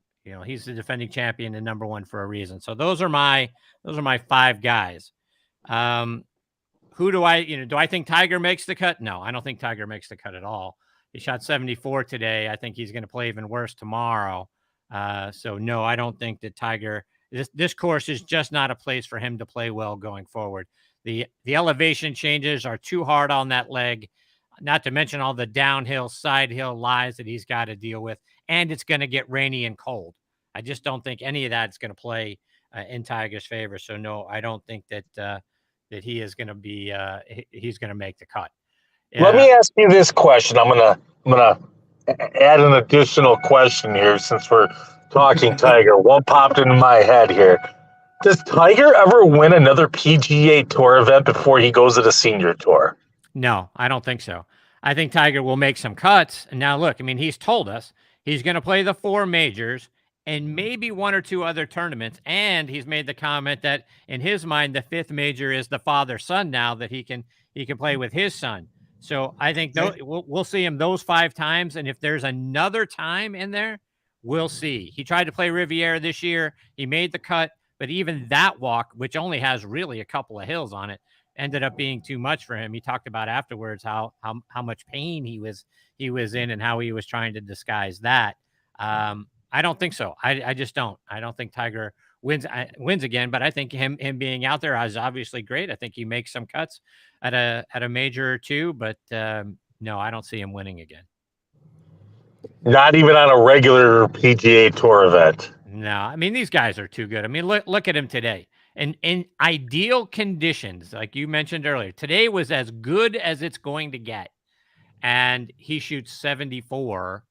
he's the defending champion and number 1 for a reason. So those are my 5 guys. Who do I think Tiger makes the cut? No, I don't think Tiger makes the cut at all. He shot 74 today. I think he's going to play even worse tomorrow. So no, I don't think that Tiger, this course is just not a place for him to play well going forward. The elevation changes are too hard on that leg, not to mention all the downhill, side hill lies that he's got to deal with. And it's going to get rainy and cold. I just don't think any of that's going to play in Tiger's favor. So no, I don't think that he is going to be he's going to make the cut. Let me ask you this question. I'm gonna add an additional question here since we're talking Tiger. One popped into my head here. Does Tiger ever win another PGA Tour event before he goes to the Senior Tour? No, I don't think so. I think Tiger will make some cuts. And now look, he's told us he's going to play the 4 majors and maybe 1 or 2 other tournaments. And he's made the comment that in his mind, the 5th major is the father-son now, that he can play with his son. So I think we'll see him those 5 times. And if there's another time in there, we'll see. He tried to play Riviera this year. He made the cut, but even that walk, which only has really a couple of hills on it, ended up being too much for him. He talked about afterwards how much pain he was in and how he was trying to disguise that. I don't think so. I just don't. I don't think Tiger wins again, but I think him being out there is obviously great. I think he makes some cuts at a major or 2, but no, I don't see him winning again. Not even on a regular PGA Tour event. No, these guys are too good. Look at him today. And in ideal conditions, like you mentioned earlier, today was as good as it's going to get. And he shoots 74.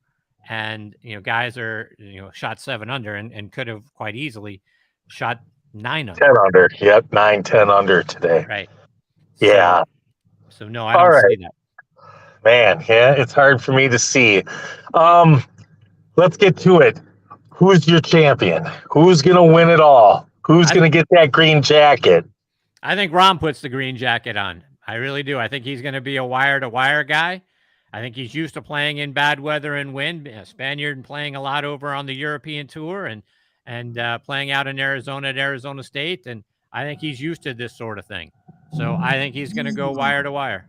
And, guys are, shot 7 under and could have quite easily shot 9 under. 10 under. Yep, 9, 10 under today. Right. Yeah. So no, I don't see that. Man, yeah, it's hard for me to see. Let's get to it. Who's your champion? Who's going to win it all? Who's going to get that green jacket? I think Rahm puts the green jacket on. I really do. I think he's going to be a wire-to-wire guy. I think he's used to playing in bad weather and wind. Spaniard and playing a lot over on the European Tour and playing out in Arizona at Arizona State. And I think he's used to this sort of thing. So I think he's going to go wire-to-wire.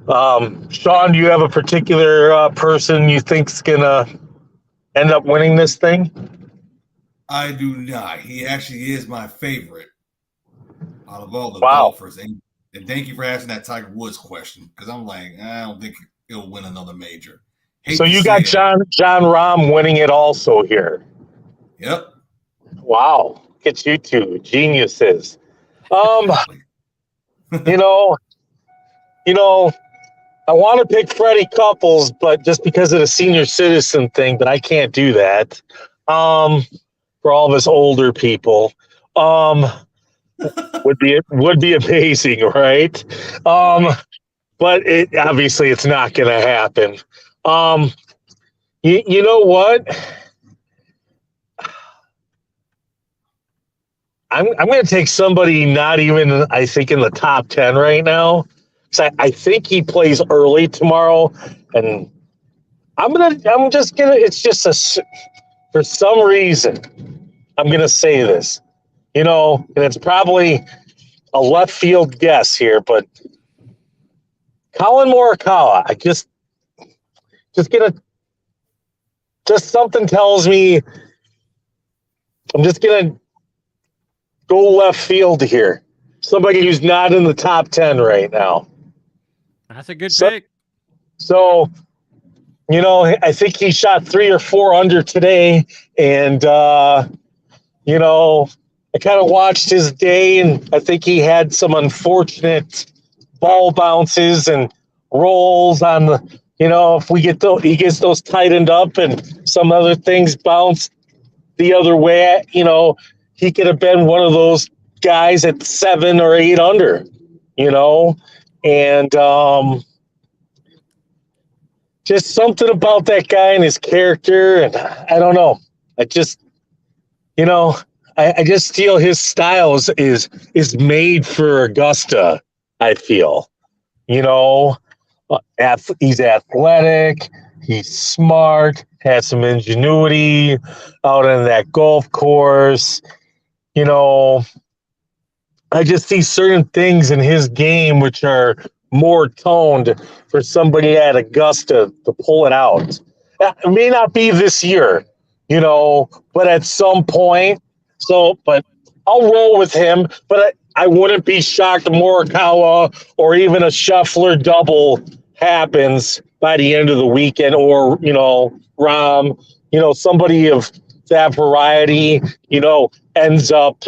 Shawn, do you have a particular person you think's going to end up winning this thing? I do not. He actually is my favorite out of all the Wow. golfers. And thank you for asking that Tiger Woods question, because I'm like, I don't think he'll win another major. So you got John Rahm winning it also here. Yep. Wow. Look at you two, geniuses. I want to pick Freddie Couples, but just because of the senior citizen thing, but I can't do that. For all of us older people, would be amazing, right? But obviously it's not going to happen. You know what? I'm going to take somebody not even, I think, in the top 10 right now. So I think he plays early tomorrow, and for some reason, I'm going to say this, and it's probably a left field guess here, but Colin Morikawa, something tells me I'm just going to go left field here. Somebody who's not in the top 10 right now. That's a good So- pick. So, I think he shot 3 or 4 under today. And, I kind of watched his day, and I think he had some unfortunate ball bounces and rolls on the, if he gets those tightened up and some other things bounce the other way, he could have been one of those guys at 7 or 8 under, and just something about that guy and his character. And I don't know. I just, I just feel his style is made for Augusta. I feel, he's athletic, he's smart, has some ingenuity out on that golf course. I just see certain things in his game which are more toned for somebody at Augusta to pull it out. It may not be this year, but at some point. So, but I'll roll with him. But I wouldn't be shocked if Morikawa or even a Scheffler double happens by the end of the weekend, or, Rahm, somebody of that variety, ends up,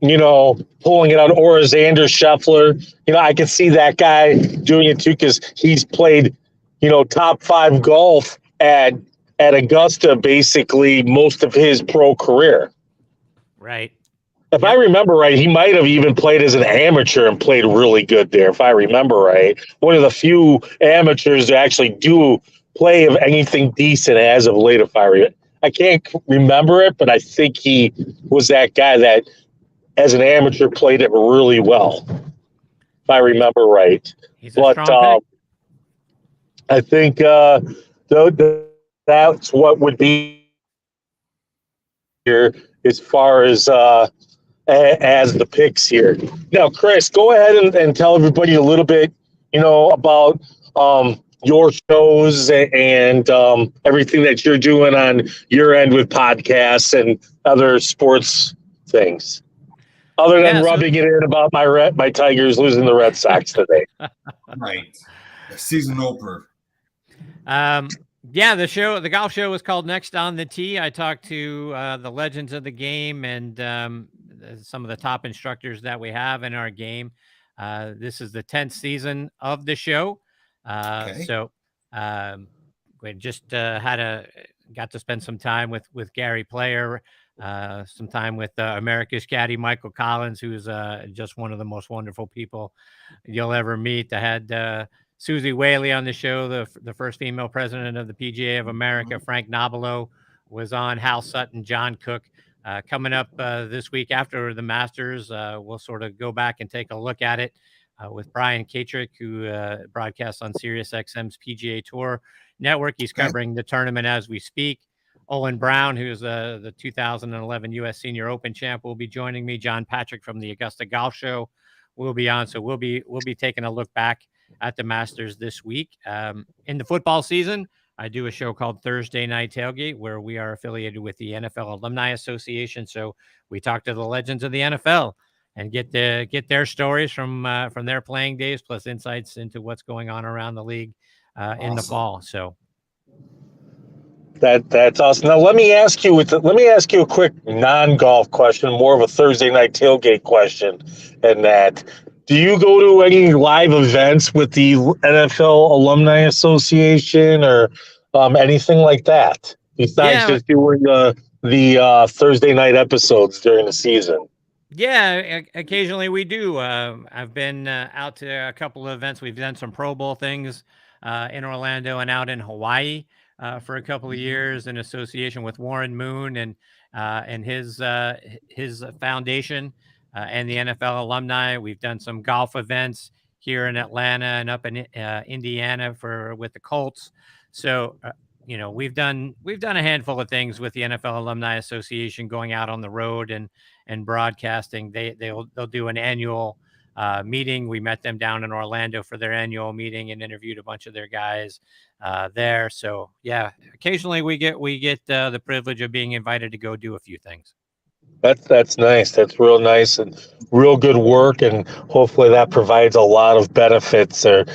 pulling it out, or Xander Scheffler. I can see that guy doing it too, because he's played, top 5 golf at Augusta basically most of his pro career. Right. If I remember right, he might have even played as an amateur and played really good there, if I remember right. One of the few amateurs to actually do play of anything decent as of late, if I can't remember it, but I think he was that guy that, as an amateur, played it really well, if I remember right. He's a strong pick. I think that's what would be here as far as the picks here. Now, Chris, go ahead and tell everybody a little bit, about your shows and everything that you're doing on your end with podcasts and other sports things. Other than rubbing it in about my Tigers losing the Red Sox today. Right. The season opener. The golf show was called Next on the Tee. I talked to the legends of the game and some of the top instructors that we have in our game. This is the 10th season of the show. So we just got to spend some time with Gary Player, some time with America's caddy Michael Collins, who's just one of the most wonderful people you'll ever meet. I had Susie Whaley on the show, the first female president of the PGA of America. Frank Nobilo was on, Hal Sutton, John Cook. Coming up this week after the Masters, we'll sort of go back and take a look at it with Brian Katrick, who broadcasts on SiriusXM's PGA Tour Network. He's covering the tournament as we speak. Olin Brown, who's the 2011 U.S. Senior Open champ, will be joining me. John Patrick from the Augusta Golf Show will be on. So we'll be taking a look back at the Masters this week. In the football season, I do a show called Thursday Night Tailgate, where we are affiliated with the NFL Alumni Association. So we talk to the legends of the NFL and get their stories from their playing days, plus insights into what's going on around the league in the fall. So that's awesome. Now let me ask you a quick non-golf question, more of a Thursday Night Tailgate question, and that. Do you go to any live events with the NFL Alumni Association or anything like that, besides just doing the Thursday night episodes during the season? Yeah, occasionally we do. I've been out to a couple of events. We've done some Pro Bowl things in Orlando and out in Hawaii for a couple of years in association with Warren Moon and his foundation. And the NFL alumni. We've done some golf events here in Atlanta and up in Indiana with the Colts. So, we've done a handful of things with the NFL Alumni Association, going out on the road and broadcasting. They'll do an annual meeting. We met them down in Orlando for their annual meeting and interviewed a bunch of their guys there. So yeah, occasionally we get the privilege of being invited to go do a few things. That's nice. That's real nice and real good work, and hopefully that provides a lot of benefits and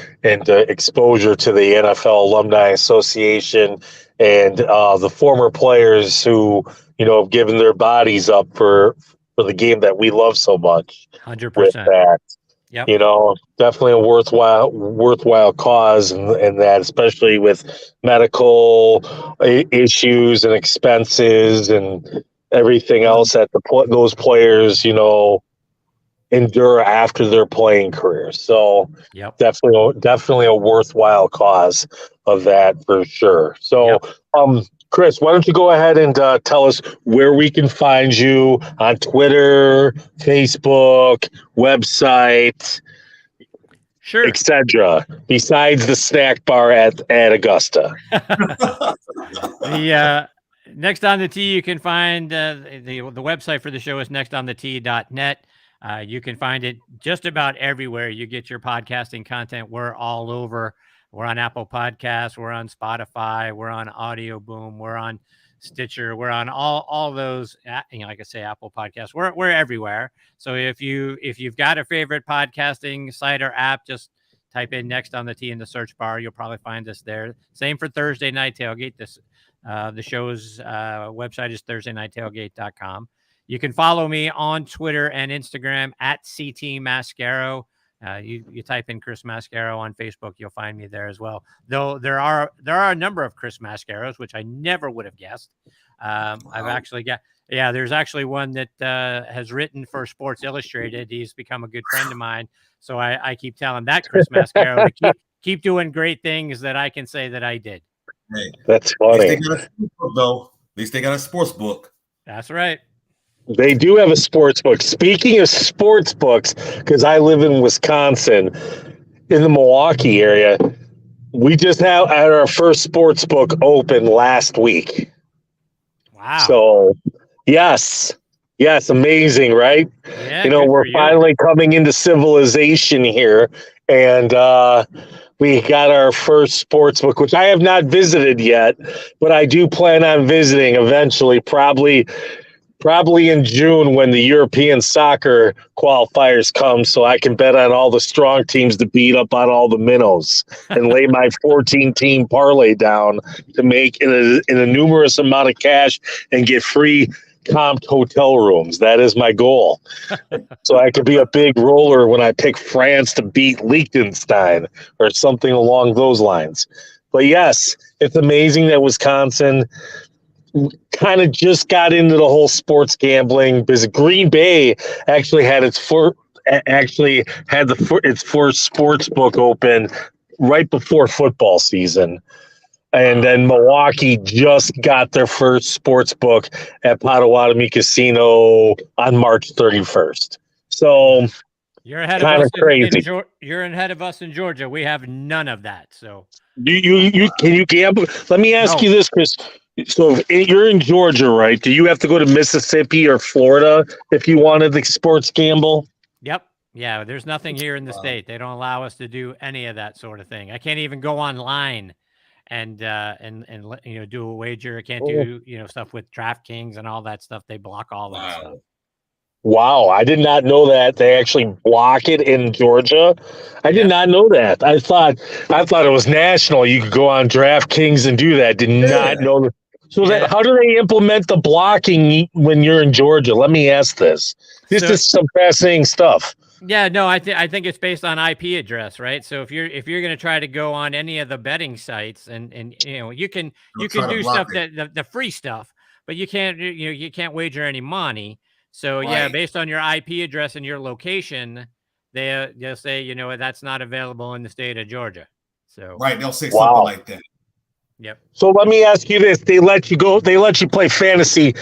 exposure to the NFL Alumni Association and the former players who have given their bodies up for the game that we love so much. 100%. With that, Yep. Definitely a worthwhile cause, and that especially with medical issues and expenses and everything else that those players, endure after their playing careers. So Yep. definitely a worthwhile cause of that for sure. So, Chris, why don't you go ahead and tell us where we can find you on Twitter, Facebook, website, Sure. etc. Besides the snack bar at Augusta. The Next on the Tee, you can find the website for the show is nextonthetee.net. You can find it just about everywhere you get your podcasting content. We're all over. We're on Apple Podcasts. We're on Spotify. We're on Audio Boom. We're on Stitcher. We're on all those. Like I say, Apple Podcasts. We're everywhere. So if you've got a favorite podcasting site or app, just type in Next on the Tee in the search bar. You'll probably find us there. Same for Thursday Night Tailgate. The show's website is thursdaynighttailgate.com. You can follow me on Twitter and Instagram at CT Mascaro. You type in Chris Mascaro on Facebook, you'll find me there as well. Though there are a number of Chris Mascaros, which I never would have guessed. I've actually got, there's actually one that has written for Sports Illustrated. He's become a good friend of mine. So I keep telling that Chris Mascaro to keep doing great things that I can say that I did. Hey, that's funny. At least they got a sports book. That's right. They do have a sports book. Speaking of sports books, because I live in Wisconsin, in the Milwaukee area, we just had our first sports book open last week. Wow. So, yes, amazing, right? Yeah, we're finally coming into civilization here, and we got our first sports book, which I have not visited yet, but I do plan on visiting eventually, probably in June when the European soccer qualifiers come, so I can bet on all the strong teams to beat up on all the minnows and lay my 14-team parlay down to make in a numerous amount of cash and get free comped hotel rooms. That is my goal. So I could be a big roller when I pick France to beat Liechtenstein or something along those lines. But yes, it's amazing that Wisconsin kind of just got into the whole sports gambling because Green Bay actually had its first sports book open right before football season. And then Milwaukee just got their first sports book at Potawatomi Casino on March 31st. So you're ahead of us crazy. You're ahead of us in Georgia. We have none of that. So you can you gamble? Let me ask you this, Chris. So if you're in Georgia, right? Do you have to go to Mississippi or Florida if you wanted the sports gamble? Yep. Yeah. There's nothing here in the state. They don't allow us to do any of that sort of thing. I can't even go online and do a wager. I can't do stuff with DraftKings and all that stuff. They block all that stuff. Wow, I did not know that they actually block it in Georgia. I did not know that. I thought it was national. You could go on DraftKings and do that. Did not know that. So how do they implement the blocking when you're in Georgia? Let me ask this. This is some fascinating stuff. Yeah, no, I think it's based on IP address, right? So if you're going to try to go on any of the betting sites and you can do stuff that the free stuff, but you can't wager any money. So based on your IP address and your location, they'll say that's not available in the state of Georgia. So they'll say something like that. Yep. So let me ask you this: they let you play fantasy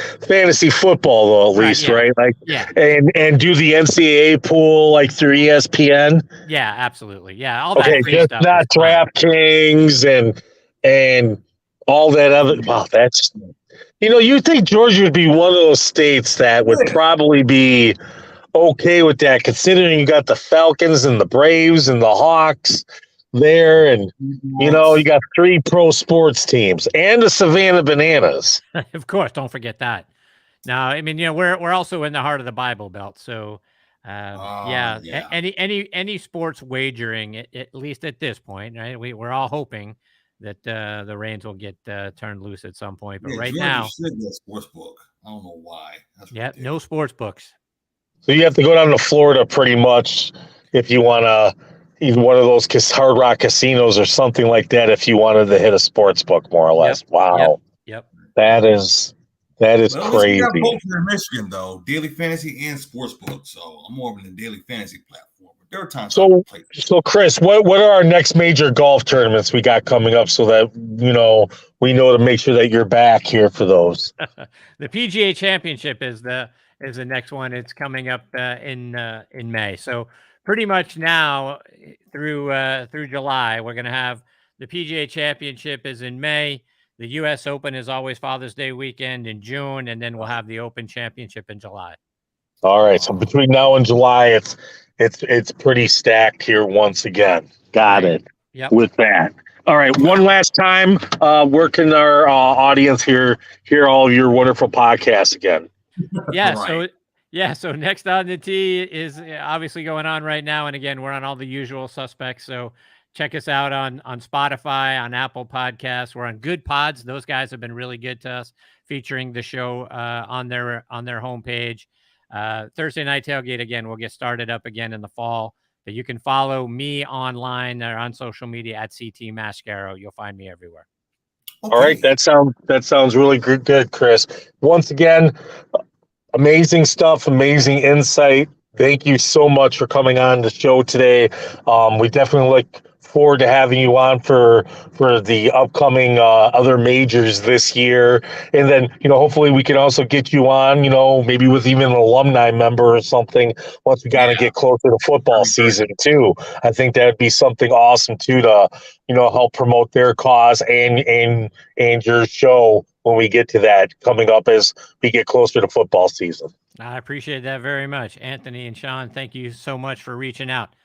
football though, at least, right? Like, and do the NCAA pool like through ESPN. Yeah, absolutely. Yeah, all that free just stuff. Not DraftKings and all that other. Wow, that's. You'd think Georgia would be one of those states that would probably be okay with that, considering you got the Falcons and the Braves and the Hawks there, and you got 3 pro sports teams and the Savannah Bananas. Of course, don't forget that. No, I mean, we're also in the heart of the Bible Belt, so yeah. Any sports wagering, at least at this point, right? We're all hoping that the reins will get turned loose at some point, but right now, sports book. I don't know why. No sports books. So you have to go down to Florida pretty much if you want to, either one of those Hard Rock casinos or something like that, if you wanted to hit a sports book, more or less. Wow. Yep. That is crazy. We got both here in Michigan, though, daily fantasy and sports book. So I'm more of a daily fantasy platform. But there are times. So Chris, what are our next major golf tournaments we got coming up, so that we know to make sure that you're back here for those? The PGA Championship is the next one. It's coming up in May. So pretty much now through July, we're going to have the PGA Championship is in May. The U.S. Open is always Father's Day weekend in June, and then we'll have the Open Championship in July. All right. So between now and July, it's pretty stacked here once again. Got it. Yep. With that. All right. One last time, where can our audience hear all of your wonderful podcasts again? Yeah. Right. So next on the tee is obviously going on right now. And again, we're on all the usual suspects. So check us out on Spotify, on Apple Podcasts. We're on Good Pods. Those guys have been really good to us, featuring the show on their homepage. Thursday Night Tailgate, again, will get started up again in the fall. But you can follow me online or on social media at CT Mascaro. You'll find me everywhere. Okay. All right. That sounds really good, Chris. Once again, amazing stuff, amazing insight. Thank you so much for coming on the show today. We definitely look forward to having you on for the upcoming other majors this year, and then hopefully we can also get you on maybe with even an alumni member or something once we gotta get closer to football season too. I think that'd be something awesome too, to help promote their cause and your show when we get to that coming up as we get closer to football season. I appreciate that very much. Anthony and Shawn, thank you so much for reaching out.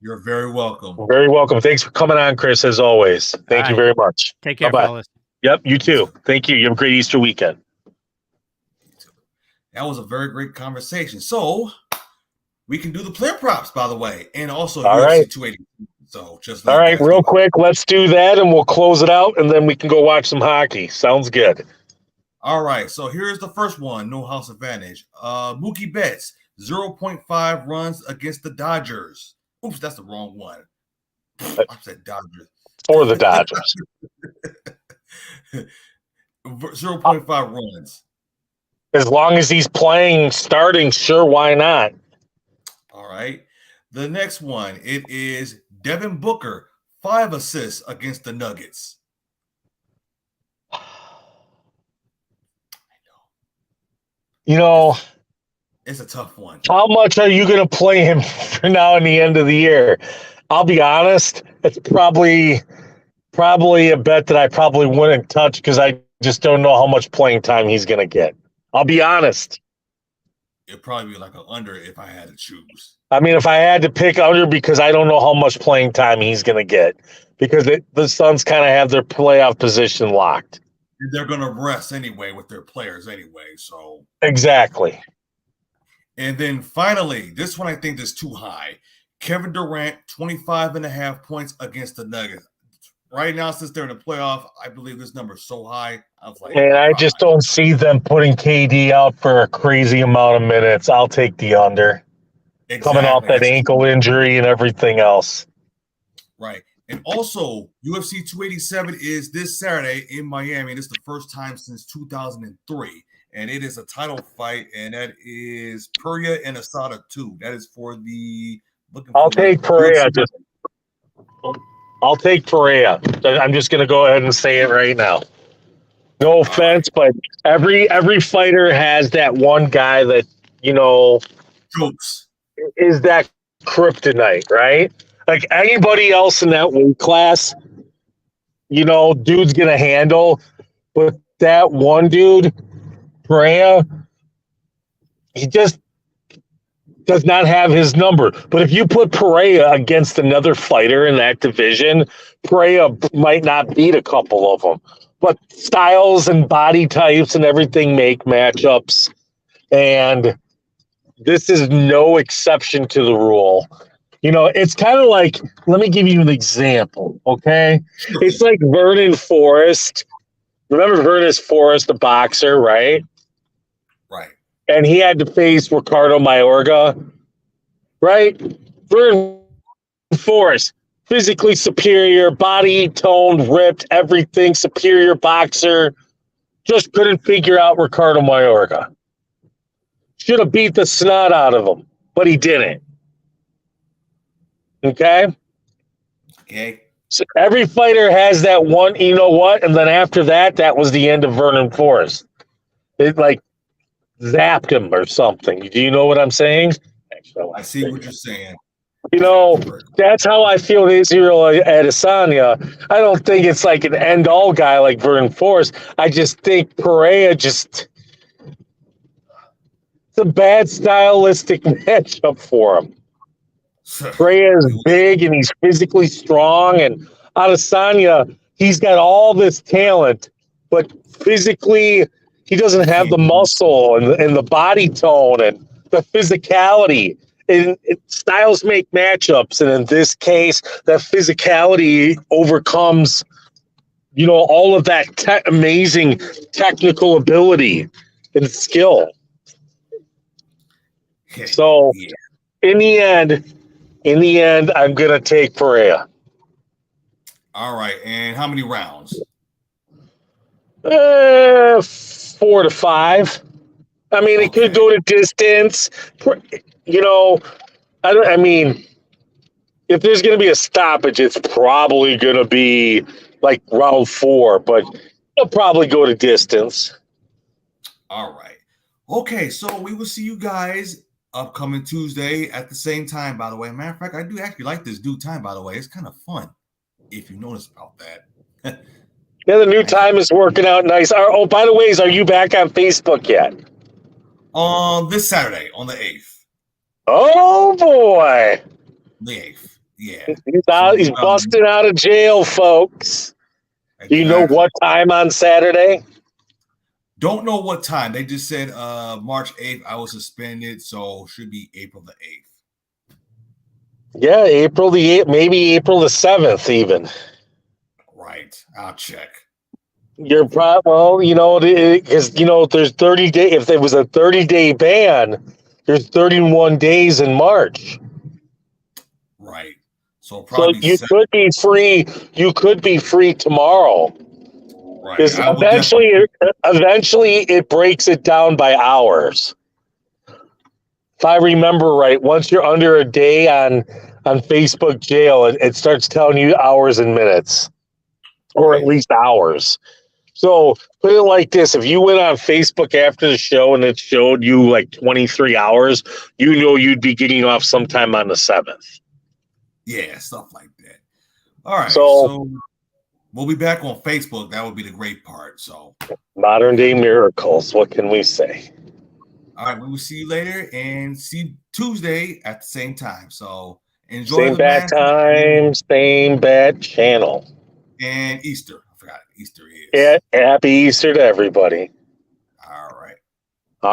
You're very welcome. Very welcome. Thanks for coming on, Chris, as always. Thank you very much. Take care, Bye-bye. fellas. Yep, you too. Thank you. You have a great Easter weekend. That was a very great conversation. So we can do the player props, by the way, and also UFC 280. So just all right, real quick, let's do that, and we'll close it out, and then we can go watch some hockey. Sounds good. All right, so here's the first one, no house advantage. Mookie Betts, 0.5 runs against the Dodgers. Oops, that's the wrong one. I said Dodgers. For the Dodgers. 0.5 runs. As long as he's starting, sure, why not? All right. The next one, it is Devin Booker, 5 assists against the Nuggets. It's a tough one. How much are you going to play him for now in the end of the year? I'll be honest, it's probably a bet that I probably wouldn't touch because I just don't know how much playing time he's going to get. I'll be honest. It'd probably be like an under if I had to choose. I mean, if I had to pick under, because I don't know how much playing time he's going to get, because the Suns kind of have their playoff position locked. They're going to rest anyway with their players anyway. So exactly. And then finally, this one I think is too high. Kevin Durant, 25.5 points against the Nuggets. Right now, since they're in the playoff, I believe this number is so high. I was like, and I just don't see them putting KD out for a crazy amount of minutes. I'll take the under. Exactly. Coming off that ankle injury and everything else. Right. And also, UFC 287 is this Saturday in Miami. And it's the first time since 2003. And it is a title fight, and that is Pereira and Asada 2. That is for the I'll take Pereira. I'll take Pereira. I'm just going to go ahead and say it right now. No offense, but every fighter has that one guy that, jokes. Is that kryptonite, right? Like anybody else in that weight class, dude's going to handle. But that one dude, Pereira, he just does not have his number. But if you put Pereira against another fighter in that division, Pereira might not beat a couple of them. But styles and body types and everything make matchups. And this is no exception to the rule. You know, it's kind of like, let me give you an example, okay? It's like Vernon Forrest. Remember Vernon Forrest, the boxer, right? Right. And he had to face Ricardo Mayorga, right? Vernon Forrest, physically superior, body toned, ripped, everything, superior boxer. Just couldn't figure out Ricardo Mayorga. Should have beat the snot out of him, but he didn't. Okay? Okay. So every fighter has that one, you know what? And then after that, that was the end of Vernon Forrest. It like zapped him or something. Do you know what I'm saying? Actually, I see what you're saying. You know, that's how I feel Israel Adesanya. I don't think it's like an end-all guy like Vernon Forrest. I just think Pereira it's a bad stylistic matchup for him. Pereira is big and he's physically strong, and Adesanya, he's got all this talent, but physically he doesn't have the muscle and the body tone and the physicality. And styles make matchups, and in this case, that physicality overcomes, you know, all of that amazing technical ability and skill. So, in the end, I'm gonna take Pereira. All right, and how many rounds? 4 to 5. I mean, it could go to distance. You know, I mean, if there's going to be a stoppage, it's probably going to be like round 4, but it'll probably go to distance. All right. Okay, so we will see you guys upcoming Tuesday at the same time, by the way. Matter of fact, I do actually like this due time, by the way. It's kind of fun, if you notice about that. Yeah, the new time is working out nice. Oh, by the way, are you back on Facebook yet? This Saturday, on the 8th. Oh, boy. The 8th, yeah. He's busting out of jail, folks. Exactly. Do you know what time on Saturday? Don't know what time. They just said March 8th. I was suspended, so should be April the 8th. Yeah, April the 8th, maybe April the 7th even. Right. I'll check. You're well, you know, because, you know, there's 30 days. If there was a 30-day ban, there's 31 days in March. Right. So you could be free. You could be free tomorrow. Right. Because eventually it breaks it down by hours. If I remember right, once you're under a day on Facebook jail, it starts telling you hours and minutes, or at least hours. So put it like this: if you went on Facebook after the show and it showed you like 23 hours, you know you'd be getting off sometime on the 7th. Yeah, stuff like that. All right. So we'll be back on Facebook. That would be the great part. So modern day miracles. What can we say? All right. We will see you later and see Tuesday at the same time. So enjoy same the bad time, same bad channel. And Easter. I forgot Easter is. Yeah, happy Easter to everybody. All right.